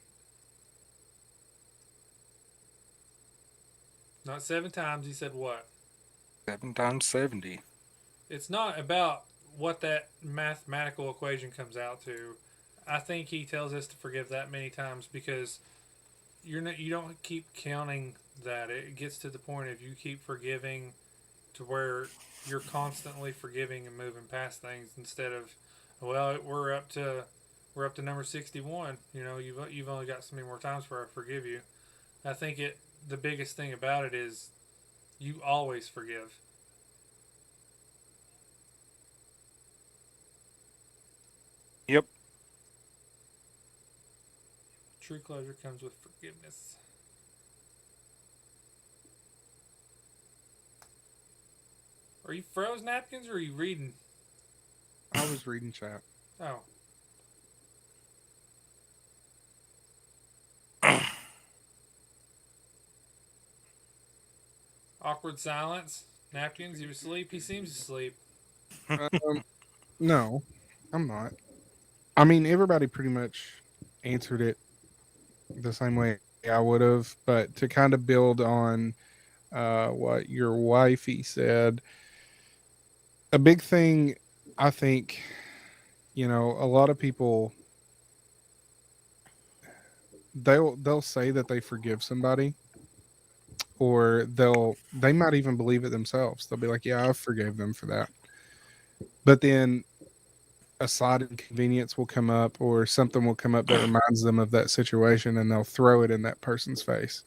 Not 7 times. He said what? 7 times 70. It's not about what that mathematical equation comes out to. I think he tells us to forgive that many times because you don't keep counting that. It gets to the point of you keep forgiving to where you're constantly forgiving and moving past things instead of, well, we're up to number 61. You know, you've only got so many more times for I forgive you. I think the biggest thing about it is you always forgive. Yep. True closure comes with forgiveness. Are you froze, Napkins, or are you reading? I was reading chat. Oh. Awkward silence. Napkins, you asleep? He seems asleep. Um, no, I'm not. I mean, everybody pretty much answered it the same way I would have, but to kind of build on what your wifey said, a big thing, I think, a lot of people they'll say that they forgive somebody, or they might even believe it themselves. They'll be like, "Yeah, I forgave them for that," but then a side inconvenience will come up, or something will come up that reminds them of that situation, and they'll throw it in that person's face.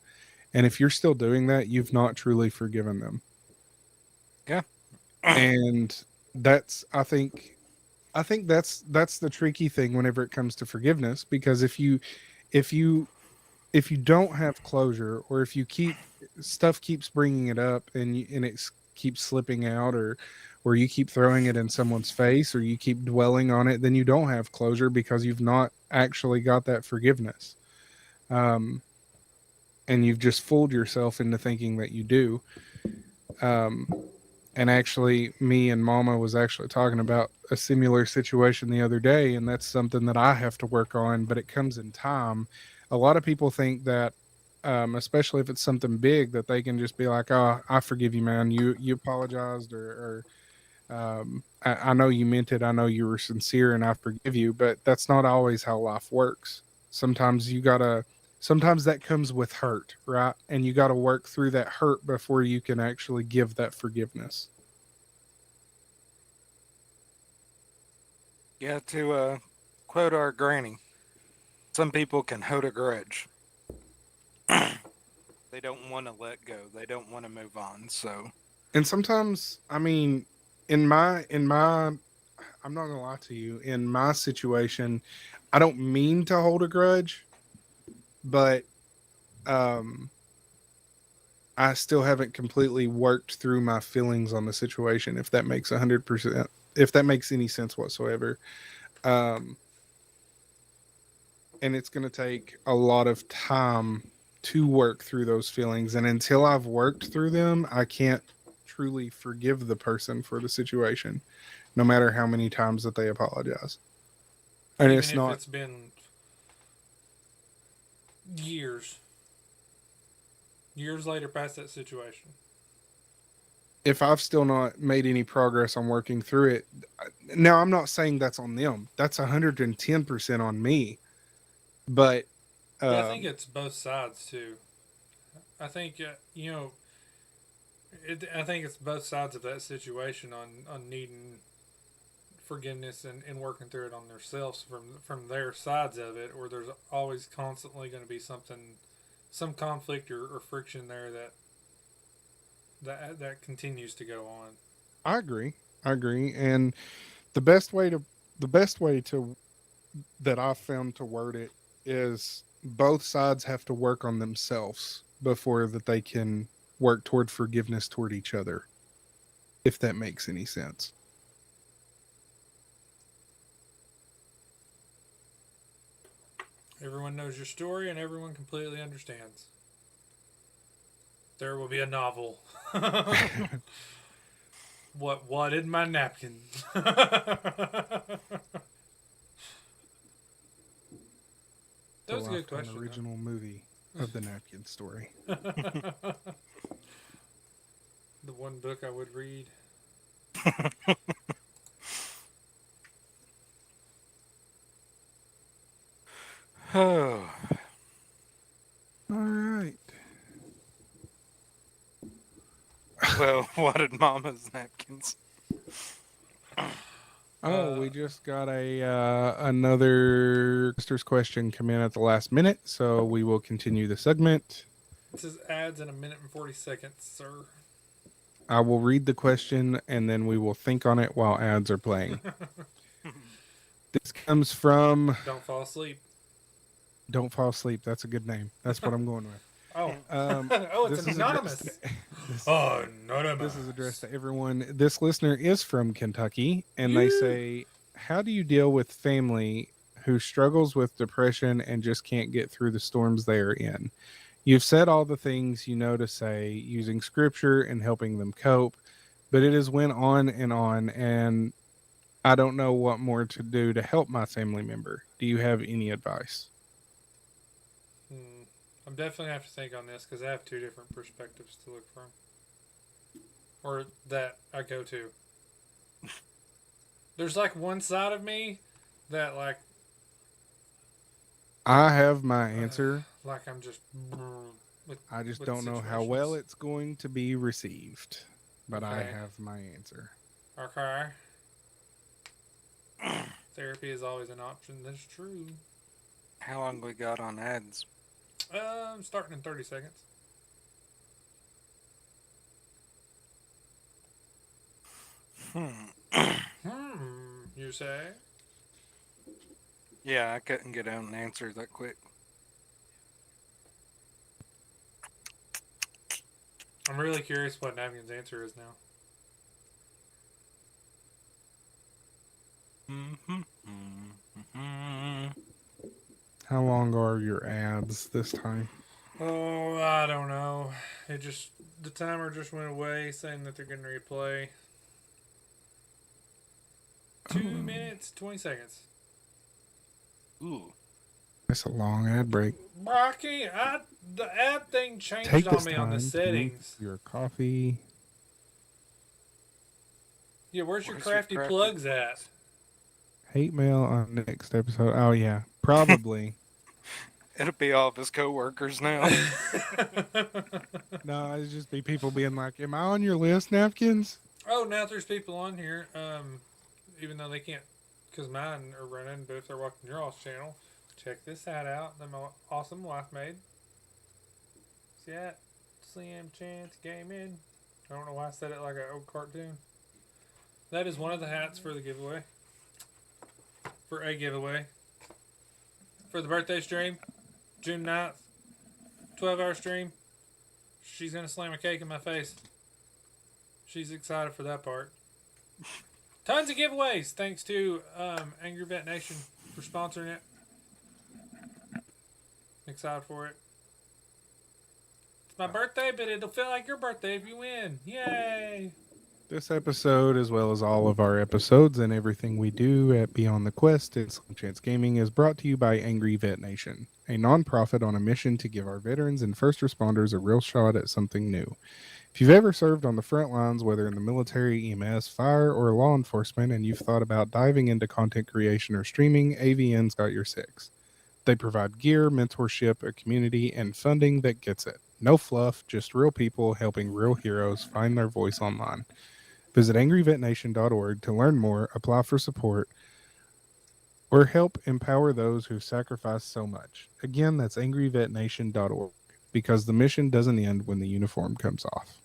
And if you're still doing that, you've not truly forgiven them. Yeah. And that's I think that's the tricky thing whenever it comes to forgiveness, because if you if you don't have closure, or if you keep stuff keeps bringing it up, and it keeps slipping out, or you keep throwing it in someone's face, or you keep dwelling on it, then you don't have closure because you've not actually got that forgiveness. Um, and you've just fooled yourself into thinking that you do. Um, and actually, me and Mama was actually talking about a similar situation the other day, and that's something that I have to work on, but it comes in time. A lot of people think that, especially if it's something big, that they can just be like, "Oh, I forgive you, man. You apologized, or I know you meant it. I know you were sincere, and I forgive you." But that's not always how life works. Sometimes sometimes that comes with hurt, right? And you got to work through that hurt before you can actually give that forgiveness. Yeah, to quote our granny, some people can hold a grudge. They don't want to let go. They don't want to move on. So, And sometimes, I mean, in my I'm not gonna lie to you, in my situation, I don't mean to hold a grudge, but um I still haven't completely worked through my feelings on the situation, if that makes 100%, if that makes any sense whatsoever. Um and it's going to take a lot of time to work through those feelings, and until I've worked through them, I can't truly forgive the person for the situation, no matter how many times that they apologize. And Even it's if not, it's been years. Years later past that situation. if I've still not made any progress on working through it. Now, I'm not saying that's on them, that's 110% on me, but Yeah, I think um it's both sides too. I think I think it's both sides of that situation on needing forgiveness and working through it on themselves from their sides of it, or there's always constantly going to be some conflict or friction there that continues to go on. I agree. And the best way to that I've found to word it is both sides have to work on themselves before that they can work toward forgiveness toward each other. If that makes any sense. Everyone knows your story and everyone completely understands. There will be a novel. What wadded my napkin? That was a good question. An original movie of the napkin story. The one book I would read. Oh, All right. well, what did Mama's napkins? Oh, we just got another listener's question come in at the last minute, so we will continue the segment. This is ads in 1 minute and 40 seconds, sir. I will read the question and then we will think on it while ads are playing. This comes from Don't fall asleep. Don't Fall Asleep. That's a good name. That's what I'm going with. Oh, Oh, it's anonymous. Anonymous. This is addressed to everyone. This listener is from Kentucky, and they say, how do you deal with family who struggles with depression and just can't get through the storms they are in? You've said all the things you know to say, using scripture and helping them cope, but it has went on, and I don't know what more to do to help my family member. Do you have any advice? I'm definitely going to have to think on this because I have two different perspectives to look from. Or that I go to. There's like one side of me that like... I have my answer. Like I'm just... I just don't know how well it's going to be received. But I have my answer. Okay. Therapy is always an option. That's true. How long we got on ads? Starting in 30 seconds. You say? Yeah, I couldn't get out an answer that quick. I'm really curious what Napkin's answer is now. How long are your ads this time? Oh, I don't know. The timer just went away saying that they're going to replay. 2 minutes, 20 seconds. Ooh. That's a long ad break. Rocky, the ad thing changed Take on this me time on the to settings. make your coffee. Yeah, where's your Where's crafty your plugs at? Hate mail on next episode. Oh, yeah. Probably. It'll be all of his coworkers now. No, it'd just be people being like, am I on your list, Napkins? Oh, now there's people on here, even though they can't, because mine are running, but if they're watching your all's channel, check this ad out that my awesome wife made. See that? Slim Chance Gaming. I don't know why I said it like an old cartoon. That is one of the hats for the giveaway. For a giveaway. For the birthday stream, June 9th, 12-hour stream. She's going to slam a cake in my face. She's excited for that part. Tons of giveaways. Thanks to Angry Vet Nation for sponsoring it. Excited for it. It's my birthday, but it'll feel like your birthday if you win. Yay! This episode, as well as all of our episodes and everything we do at Beyond the Quest and Slim Chance Gaming, is brought to you by Angry Vet Nation, a nonprofit on a mission to give our veterans and first responders a real shot at something new. If you've ever served on the front lines, whether in the military, EMS, fire, or law enforcement, and you've thought about diving into content creation or streaming, AVN's got your six. They provide gear, mentorship, a community, and funding that gets it. No fluff, just real people helping real heroes find their voice online. Visit angryvetnation.org to learn more, apply for support, or help empower those who've sacrificed so much. Again, that's angryvetnation.org, because the mission doesn't end when the uniform comes off.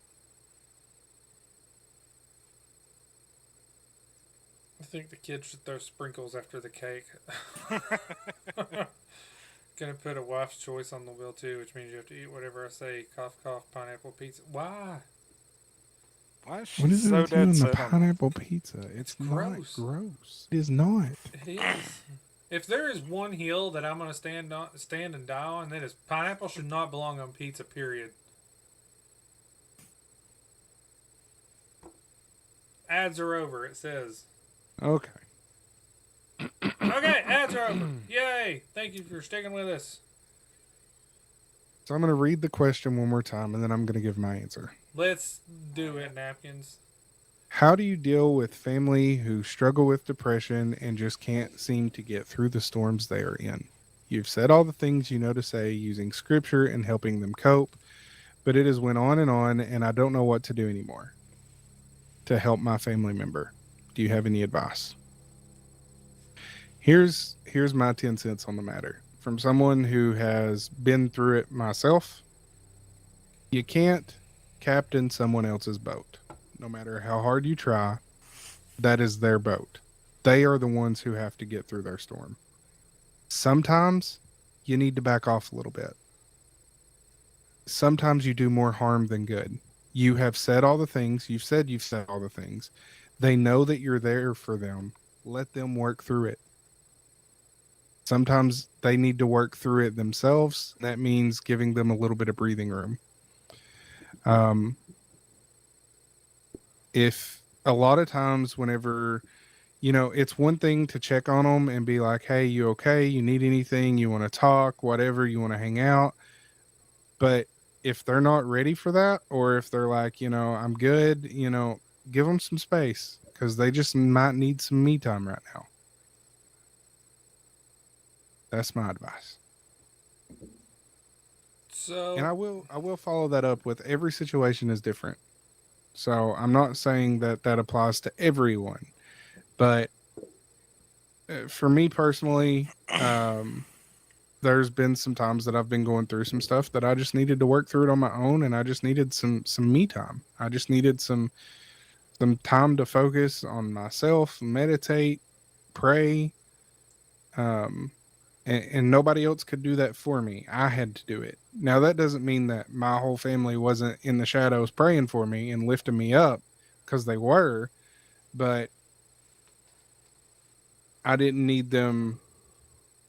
I think the kids should throw sprinkles after the cake. Gonna put a wife's choice on the wheel too, which means you have to eat whatever I say. Cough, cough, pineapple pizza. Why? Why is What she is it so with you dead and the set on that? pineapple pizza? It's not gross. gross. It is not. It is. If there is one hill that I'm gonna stand and die on, that is pineapple should not belong on pizza. Period. Ads are over. It says. Okay. Okay, ads are over. Yay! Thank you for sticking with us. So I'm going to read the question one more time, and then I'm going to give my answer. Let's do it, Napkins. How do you deal with family who struggle with depression and just can't seem to get through the storms they are in? You've said all the things you know to say using scripture and helping them cope, but it has went on, and I don't know what to do anymore to help my family member. Do you have any advice? Here's my 10 cents on the matter. From someone who has been through it myself, you can't captain someone else's boat. No matter how hard you try, that is their boat. They are the ones who have to get through their storm. Sometimes you need to back off a little bit. Sometimes you do more harm than good. You have said all the things. You've said all the things. They know that you're there for them. Let them work through it. Sometimes they need to work through it themselves. That means giving them a little bit of breathing room. If a lot of times whenever, it's one thing to check on them and be like, hey, you okay? You need anything? You want to talk? Whatever, you want to hang out? But if they're not ready for that, or if they're like, I'm good, give them some space, because they just might need some me time right now. That's my advice. So, And I will follow that up with every situation is different. So I'm not saying that applies to everyone, but for me personally, there's been some times that I've been going through some stuff that I just needed to work through it on my own, and I just needed some me time. I just needed some time to focus on myself, meditate, pray, and nobody else could do that for me. I had to do it. Now, that doesn't mean that my whole family wasn't in the shadows praying for me and lifting me up, because they were, but I didn't need them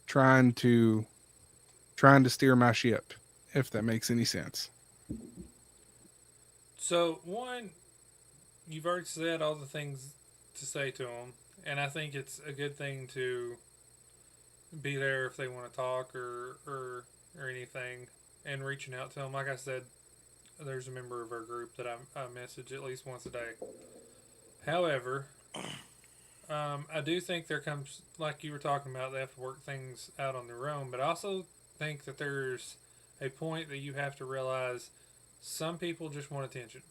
trying to steer my ship, if that makes any sense. So one, you've already said all the things to say to them, and I think it's a good thing to be there if they want to talk or anything, and reaching out to them. Like I said, there's a member of our group that I message at least once a day. However, I do think there comes, like you were talking about, they have to work things out on their own, but I also think that there's a point that you have to realize some people just want attention.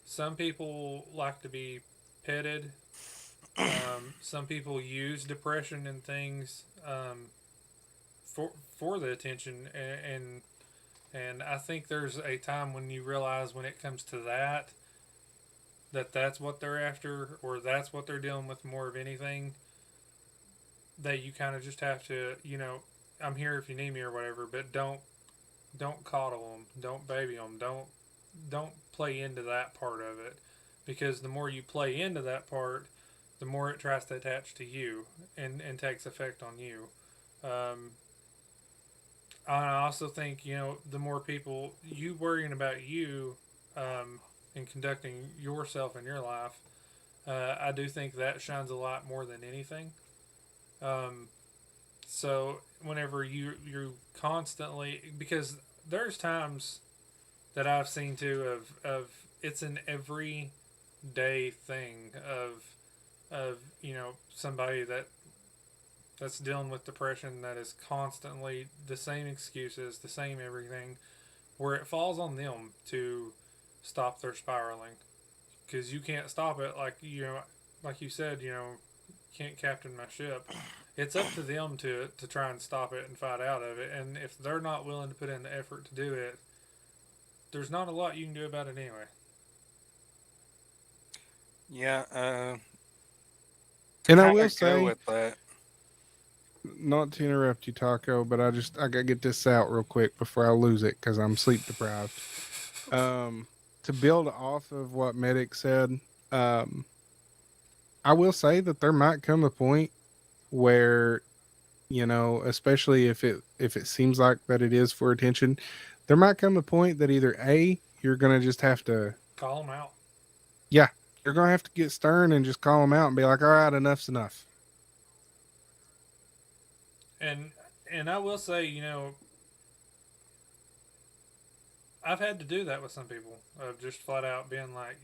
Some people like to be petted. Some people use depression and things for the attention, and I think there's a time when you realize when it comes to that's what they're after, or that's what they're dealing with more of anything, that you kind of just have to, I'm here if you need me or whatever, but don't coddle them, don't baby them, don't play into that part of it, because the more you play into that part, the more it tries to attach to you and takes effect on you. I also think, the more people you worrying about you, and conducting yourself in your life, I do think that shines a lot more than anything. So whenever you constantly, because there's times that I've seen too of it's an everyday thing of somebody that's dealing with depression, that is constantly the same excuses, the same everything, where it falls on them to stop their spiraling. because you can't stop it. Like you said, can't captain my ship. It's up to them to try and stop it and fight out of it. And if they're not willing to put in the effort to do it, there's not a lot you can do about it anyway. Yeah, And I kind will of go say, with that. not to interrupt you, Taco, but I gotta get this out real quick before I lose it because I'm sleep deprived. To build off of what Medic said, um, I will say that there might come a point where, especially if it seems like that it is for attention, there might come a point that either A, you're gonna just have to, Call them out. yeah, you're gonna have to get stern and just call them out and be like, all right, enough's enough. And I will say, I've had to do that with some people of just flat out being like,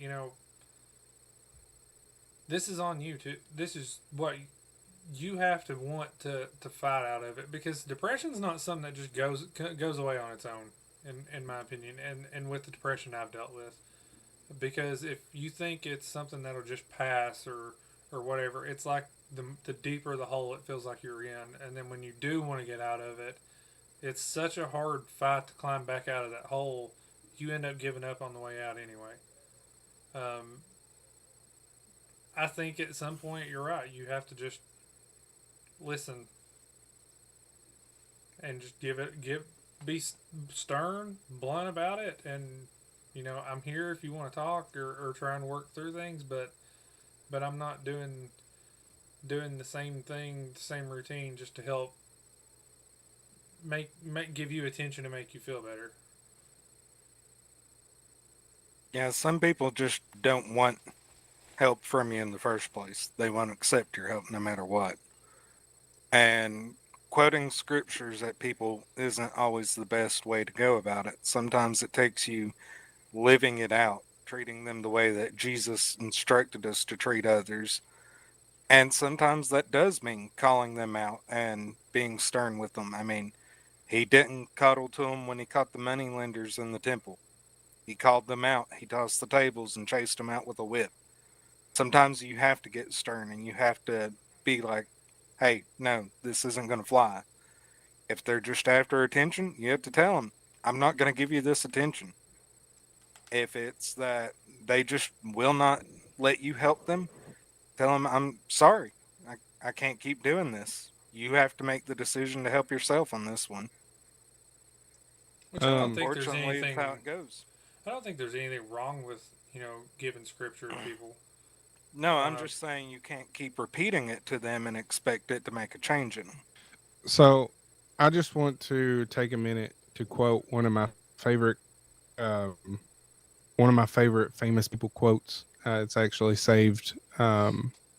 this is on you too. This is what you have to want to fight out of it, because depression's not something that just goes away on its own, in my opinion, and with the depression I've dealt with. Because if you think it's something that'll just pass or whatever, it's like the deeper the hole it feels like you're in, and then when you do want to get out of it, it's such a hard fight to climb back out of that hole. You end up giving up on the way out anyway. I think at some point you're right. You have to just listen and just be stern, blunt about it, and I'm here if you want to talk or try and work through things, but I'm not doing the same thing, the same routine just to help make give you attention to make you feel better. Yeah, some people just don't want help from you in the first place. They won't accept your help no matter what. And quoting scriptures at people isn't always the best way to go about it. Sometimes it takes you living it out, treating them the way that Jesus instructed us to treat others. And sometimes that does mean calling them out and being stern with them. I mean, he didn't cuddle to them when he caught the money lenders in the temple. He called them out. He tossed the tables and chased them out with a whip. Sometimes you have to get stern and you have to be like, hey, no, this isn't going to fly. If they're just after attention, you have to tell them, I'm not going to give you this attention. If it's that they just will not let you help them, tell them, I'm sorry. I can't keep doing this. You have to make the decision to help yourself on this one. Which I don't think there's Unfortunately, it's anything. how it goes. I don't think there's anything wrong with giving scripture to people. No, I'm just saying you can't keep repeating it to them and expect it to make a change in them. So, I just want to take a minute to quote um, one of my favorite famous people quotes. It's actually saved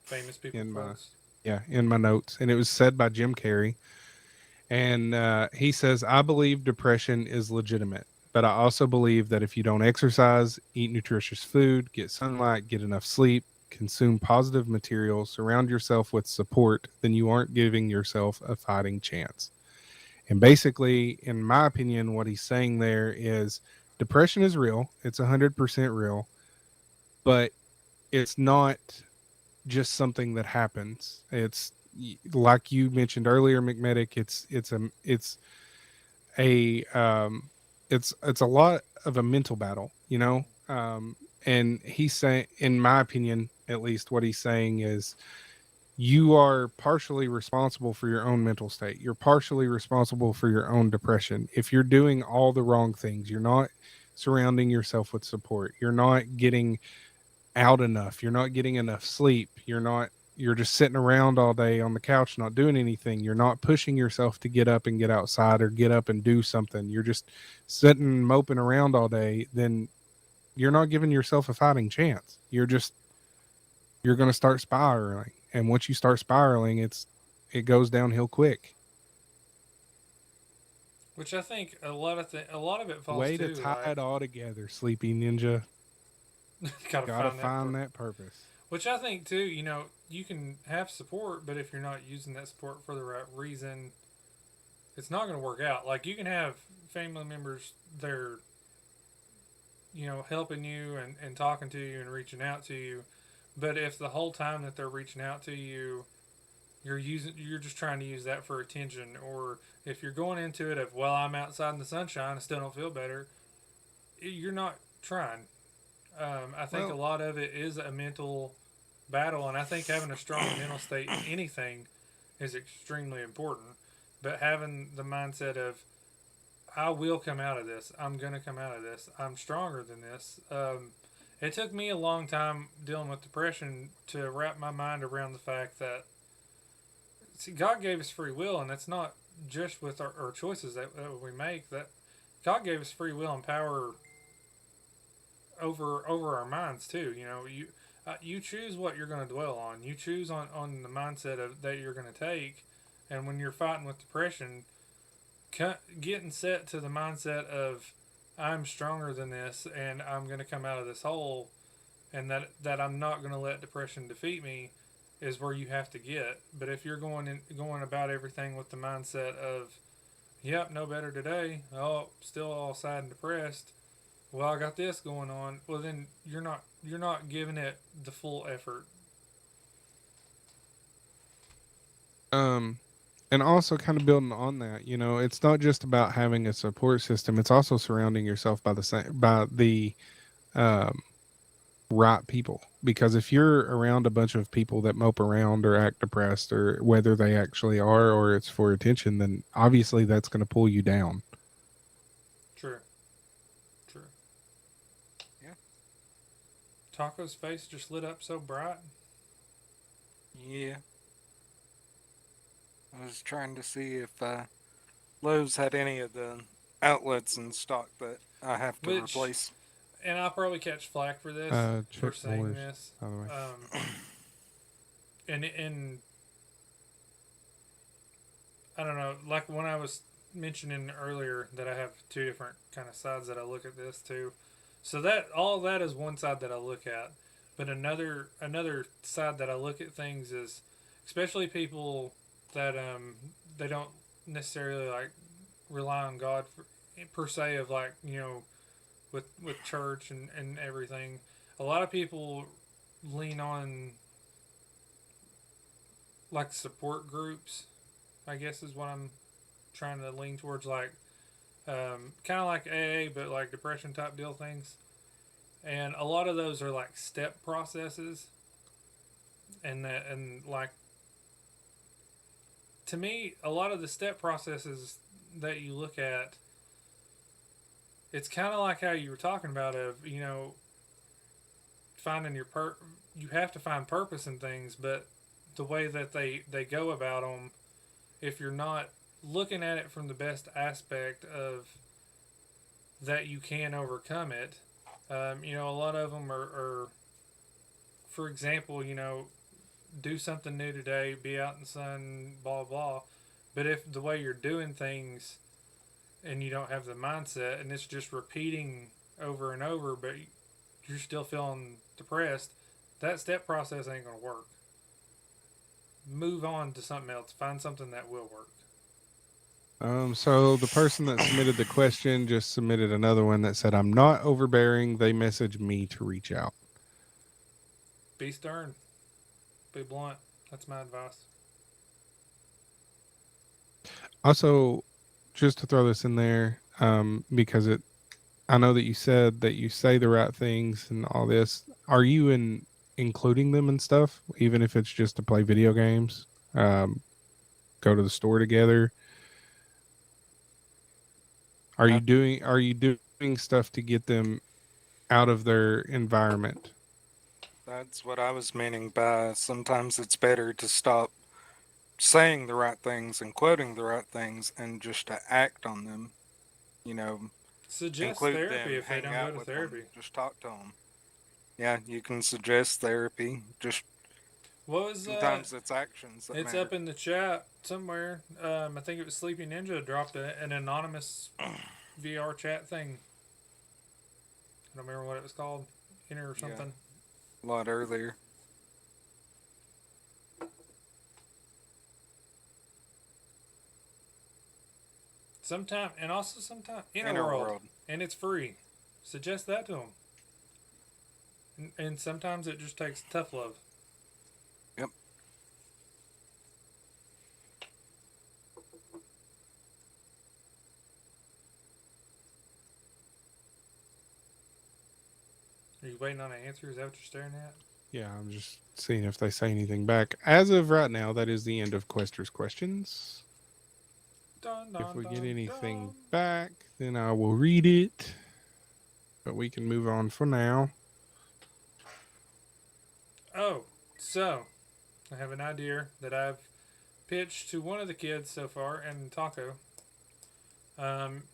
Famous people in quotes. in my notes, and it was said by Jim Carrey. And he says, I believe depression is legitimate, but I also believe that if you don't exercise, eat nutritious food, get sunlight, get enough sleep, consume positive material, surround yourself with support, then you aren't giving yourself a fighting chance. And basically, in my opinion, what he's saying there is depression is real. It's 100% real, but it's not just something that happens. It's like you mentioned earlier, McMedic. It's a lot of a mental battle, and he's saying, in my opinion, at least, what he's saying is you are partially responsible for your own mental state. You're partially responsible for your own depression. If you're doing all the wrong things, you're not surrounding yourself with support. You're not getting out enough. You're not getting enough sleep. You're just sitting around all day on the couch not doing anything. You're not pushing yourself to get up and get outside or get up and do something. You're just sitting moping around all day. Then you're not giving yourself a fighting chance. You're going to start spiraling. And once you start spiraling, it goes downhill quick. Which I think a lot of it falls Way to to tie like, it all together, Sleepy Ninja. Gotta find that purpose. Which I think too, you can have support, but if you're not using that support for the right reason, it's not going to work out. Like, you can have family members, they're helping you and talking to you and reaching out to you. But if the whole time that they're reaching out to you, you're just trying to use that for attention, or if you're going into it of, well, I'm outside in the sunshine, I still don't feel better, you're not trying. I think a Well, lot of it is a mental battle, and I think having a strong mental state in anything is extremely important. But having the mindset of, I will come out of this. I'm going to come out of this. I'm stronger than this. It took me a long time dealing with depression to wrap my mind around the fact that, see, God gave us free will, and that's not just with our choices that we make. That God gave us free will and power over our minds too. You choose what you're going to dwell on. You choose on the mindset of that you're going to take, and when you're fighting with depression, getting set to the mindset of, I'm stronger than this, and I'm going to come out of this hole, and that I'm not going to let depression defeat me, is where you have to get. But if you're going about everything with the mindset of, yep, no better today. Oh, still all sad and depressed. Well, I got this going on. Well, then you're not giving it the full effort. um, and also kind of building on that, it's not just about having a support system. It's also surrounding yourself by the um, right people. Because if you're around a bunch of people that mope around or act depressed, or whether they actually are or it's for attention, then obviously that's going to pull you down. True. True. Yeah. Taco's face just lit up so bright. Yeah. I was trying to see if Lowe's had any of the outlets in stock that I have to Which, replace. and I'll probably catch flack for this, for Check saying Moore's, this. by the way. And I don't know, like when I was mentioning earlier that I have two different kind of sides that I look at this too. So that all that is one side that I look at, but another side that I look at things is, especially people that they don't necessarily like rely on God per se, of like, with church and everything. A lot of people lean on like support groups, I guess is what I'm trying to lean towards, like kind of like AA, but like depression type deal things. And a lot of those are like step processes, and like, to me, a lot of the step processes that you look at, it's kind of like how you were talking about of, finding you have to find purpose in things, but the way that they go about them, if you're not looking at it from the best aspect of that you can overcome it. A lot of them are, for example, do something new today, be out in the sun, blah blah. But if the way you're doing things and you don't have the mindset, and it's just repeating over and over, but you're still feeling depressed, that step process ain't gonna work. Move on to something else. Find something that will work. So the person that submitted the question just submitted another one that said, I'm not overbearing. They messaged me to reach out. Be stern. Be blunt. That's my advice. Also, just to throw this in there, because I know that you said that you say the right things and all this. Are you including them and stuff, even if it's just to play video games, go to the store together? Are you doing stuff to get them out of their environment? That's what I was meaning by, sometimes it's better to stop saying the right things and quoting the right things and just to act on them. You know, Suggest include therapy them, if they hang don't go out to with them, therapy. just talk to them. Yeah, you can suggest therapy. Just What was sometimes it's actions that It's matter. up in the chat somewhere. I think it was Sleepy Ninja dropped an anonymous VR chat thing. I don't remember what it was called. Inner or Yeah, something. a lot earlier. Sometime, and also sometime Inner Inner World, world. and it's free. suggest that to them. And sometimes it just takes tough love. Yep. Are you waiting on an answer? Is that what you're staring at? Yeah, I'm just seeing if they say anything back. As of right now, that is the end of Quester's questions. Dun, If we dun, get dun, anything dun. back, then I will read it. But we can move on for now. Oh, so I have an idea that I've pitched to one of the kids so far, and Taco.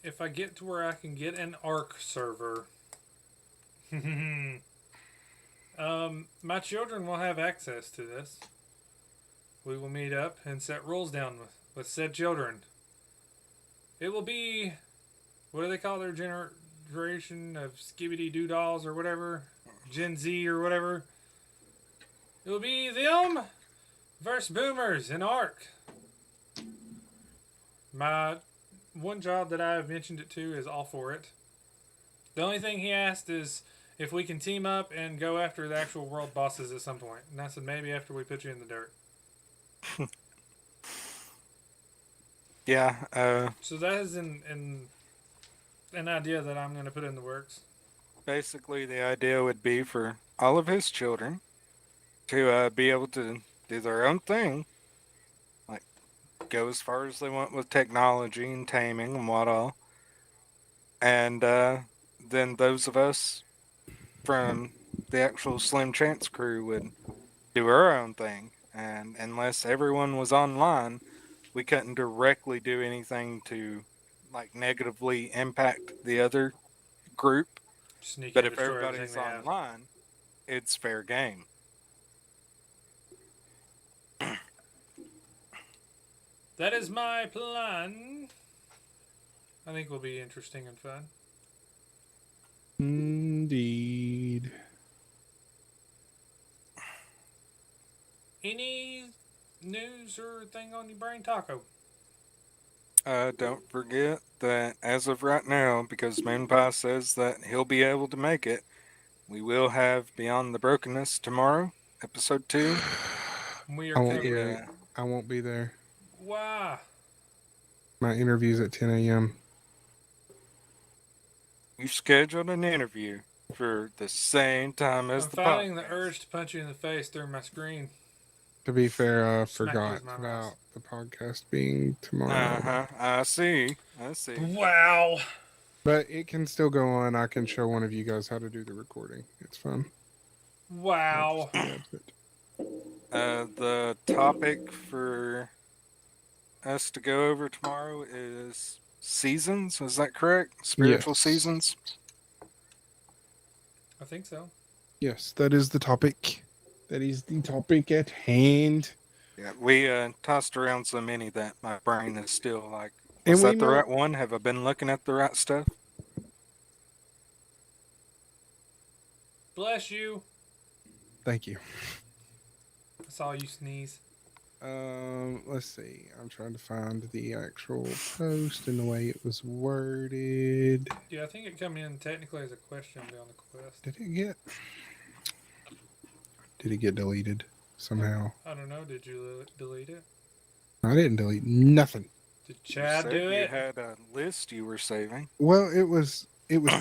If I get to where I can get an ARC server, my children will have access to this. We will meet up and set rules down with said children. It will be, what do they call their generation of skibidi doodalls or whatever? Gen Z or whatever. It will be them versus boomers in ARC. My one job that I have mentioned it to is all for it. The only thing he asked is if we can team up and go after the actual world bosses at some point. And I said maybe after we put you in the dirt. Yeah. So that is an idea that I'm going to put in the works. Basically, the idea would be for all of his children to be able to do their own thing, like go as far as they want with technology and taming and what all. And then those of us from the actual Slim Chance crew would do our own thing. And unless everyone was online, we couldn't directly do anything to like negatively impact the other group. Sneak But and if destroy everybody's everything they have. online, it's fair game. That is my plan. I think will be interesting and fun. Indeed. Any news or thing on your brain, Taco? Don't forget that as of right now, because Moonpie says that he'll be able to make it, we will have Beyond the Brokenness tomorrow, episode 2. We I are won't be covering. there. I won't be there. Why? My interview's at 10 a.m. You scheduled an interview for the same time as I'm the fighting podcast. the urge to punch you in the face through my screen. To be fair, I Smack you forgot with my about mouse. the podcast being tomorrow. I see. Wow. But it can still go on. I can show one of you guys how to do the recording. It's fun. I'll Wow. just do that. The topic for us to go over tomorrow is seasons. Is that correct? Spiritual Yes. seasons. I think so. Yes, that is the topic. That is the topic at hand. Yeah, we tossed around so many that my brain is still like, And was we that the know- right one? Have I been looking at the right stuff? Bless you. Thank you. I saw you sneeze. Let's see. I'm trying to find the actual post and the way it was worded. Yeah, I think it come in technically as a question beyond the quest. Did it get deleted somehow? I don't know. Did you delete it? I didn't delete nothing. Did You Chad said do you it? had a list you were saving. Well, it was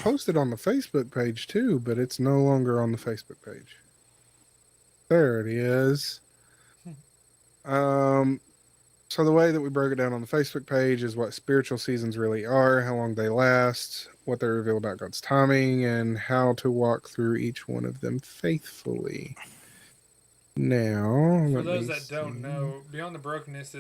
posted on the Facebook page too, but it's no longer on the Facebook page. There it is. So the way that we broke it down on the Facebook page is what spiritual seasons really are, how long they last, what they reveal about God's timing, and how to walk through each one of them faithfully. Now, For let those me that don't see. know, Beyond the Brokenness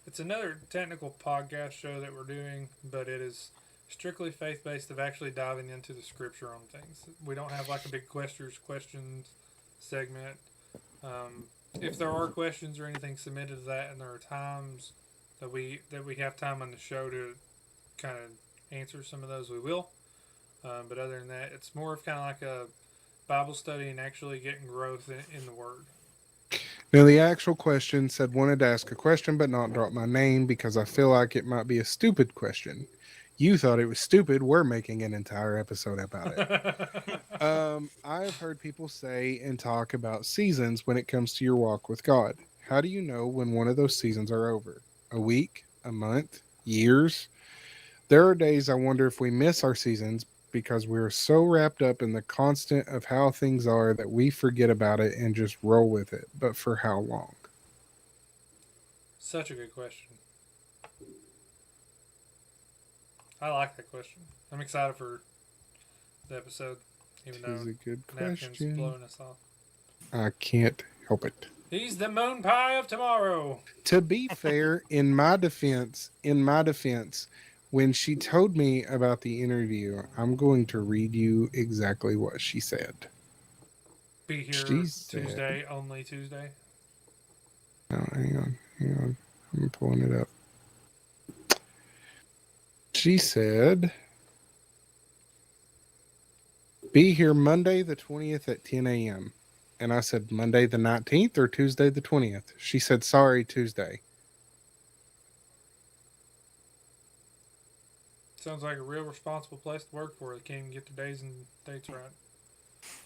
it's another technical podcast show that we're doing, but it is strictly faith-based of actually diving into the scripture on things. We don't have like a big questions segment. If there are questions or anything submitted to that, and there are times that we have time on the show to kind of answer some of those, we will. But other than that, it's more of kind of like a Bible study and actually getting growth in the Word. Now, the actual question said, wanted to ask a question but not drop my name because I feel like it might be a stupid question. You thought it was stupid. We're making an entire episode about it. I've heard people say and talk about seasons when it comes to your walk with God. How do you know when one of those seasons are over? A week, a month, years? There are days I wonder if we miss our seasons because we're so wrapped up in the constant of how things are that we forget about it and just roll with it. But for how long? Such a good question. I like that question. I'm excited for the episode, even It is though a good Napkins question. blowing us off. I can't help it. He's the moon pie of tomorrow. To be fair, in my defense, when she told me about the interview, I'm going to read you exactly what she said. Be here She said, Tuesday, only Tuesday. oh, hang on. I'm pulling it up. She said, be here Monday the 20th at 10 a.m. And I said, Monday the 19th or Tuesday the 20th? She said, sorry, Tuesday. Sounds like a real responsible place to work for. They can't even get the days and dates right.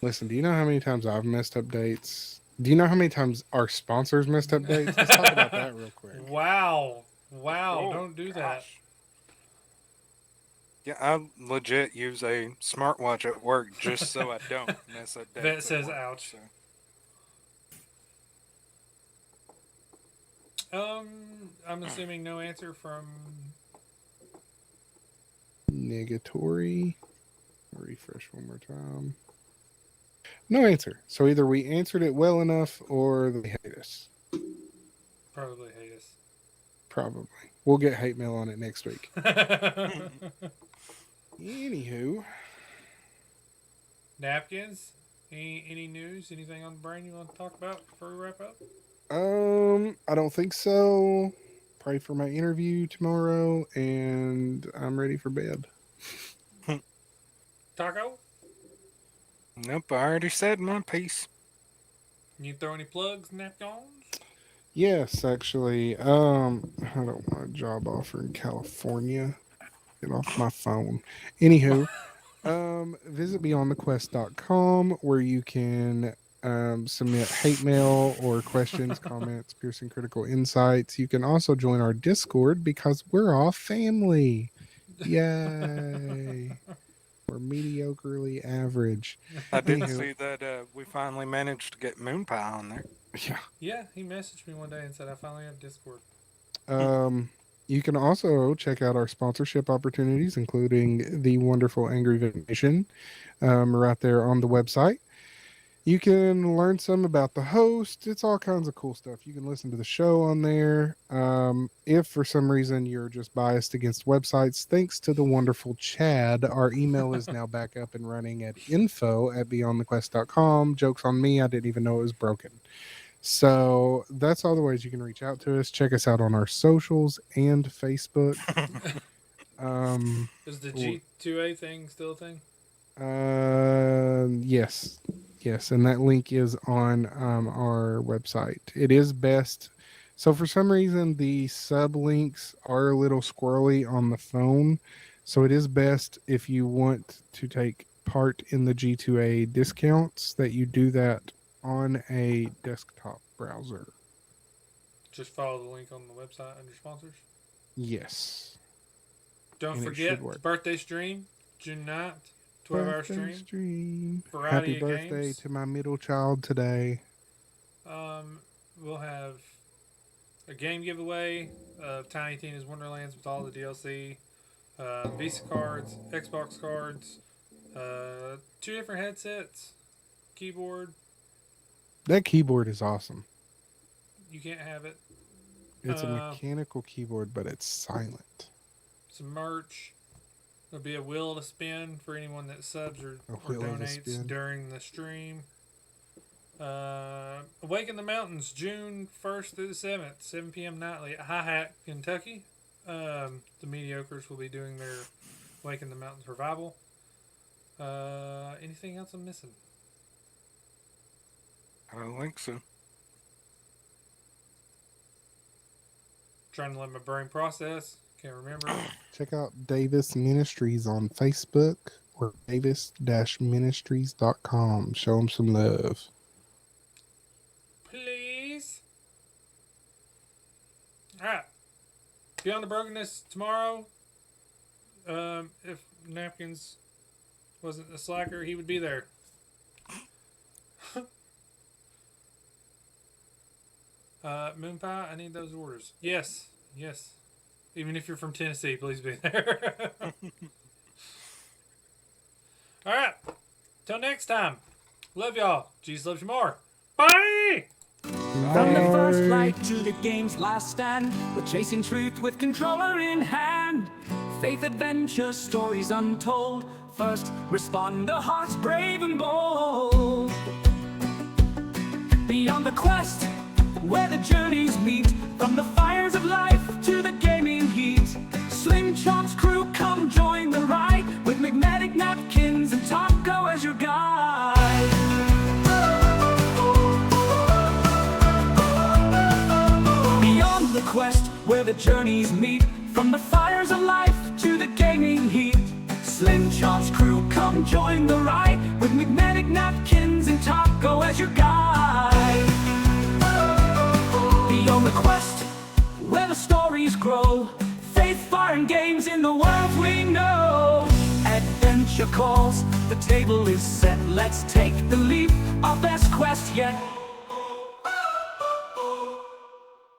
Listen, do you know how many times I've messed up dates? Do you know how many times our sponsors messed up dates? Let's talk about that real quick. Wow. Oh, Don't do that. gosh. Yeah, I legit use a smartwatch at work just so I don't miss a date. Vet says ouch. I'm assuming no answer from... Negatory. Refresh one more time. No answer. So either we answered it well enough or they hate us. Probably hate us. Probably. We'll get hate mail on it next week. Anywho. Napkins? Any news? Anything on the brain you want to talk about before we wrap up? I don't think so. Pray for my interview tomorrow, and I'm ready for bed. Taco? Nope, I already said my piece. You throw any plugs, Napkins? Yes, actually. I don't want a job offer in California. Get off my phone. Anywho, visit beyondthequest.com where you can submit hate mail or questions, comments, piercing critical insights. You can also join our Discord because we're all family. Yay. We're mediocrely average. I did Anywho. see that we finally managed to get Moon Pie on there. Yeah. Yeah, he messaged me one day and said, I finally have Discord. You can also check out our sponsorship opportunities, including the wonderful Angry Vet Nation, right there on the website. You can learn some about the host. It's all kinds of cool stuff. You can listen to the show on there. If for some reason you're just biased against websites, thanks to the wonderful Chad, our email is now back up and running at info@beyondthequest.com. Joke's on me. I didn't even know it was broken. So that's all the ways you can reach out to us. Check us out on our socials and Facebook. Is the G2A thing still a thing? Yes, and that link is on our website. It is best. So for some reason, the sublinks are a little squirrely on the phone. So it is best if you want to take part in the G2A discounts that you do that on a desktop browser. Just follow the link on the website under sponsors. Yes. Don't And forget the birthday stream, June 9th, 12-hour stream. Variety Happy birthday games. to my middle child today. We'll have a game giveaway of Tiny Tina's Wonderlands with all the DLC, Visa cards, Xbox cards, 2 different headsets, keyboard. That keyboard is awesome. You can't have it. It's a mechanical keyboard, but it's silent. Some merch. There'll be a wheel to spin for anyone that subs or donates during the stream. Awake in the Mountains, June 1st through the 7th, 7 p.m. nightly at High Hat, Kentucky. The Mediocres will be doing their Awake in the Mountains revival. Anything else I'm missing? I don't think so. Trying to let my brain process. Can't remember. Check out Davis Ministries on Facebook or davis-ministries.com. Show them some love. Please. Alright. Beyond the Brokenness tomorrow. If Napkins wasn't a slacker, he would be there. Moon Pie, I need those orders. Yes. Yes. Even if you're from Tennessee, please be there. Alright. Till next time. Love y'all. Jesus loves you more. Bye! From the first light to the game's last stand, we're chasing truth with controller in hand. Faith, adventure, stories untold. First responder, hearts brave and bold. Beyond the quest, where the journeys meet. From the fires of life to the gaming heat. Slingshot's crew, come join the ride. With McMedic, Napkins, and Taco as your guide. Beyond the quest, where the journeys meet. From the fires of life to the gaming heat. Slingshot's crew, come join the ride. With McMedic, Napkins, and Taco as your guide. Beyond the quest, where the stories grow. Faith, fire, and games in the world we know. Adventure calls, the table is set. Let's take the leap, our best quest yet.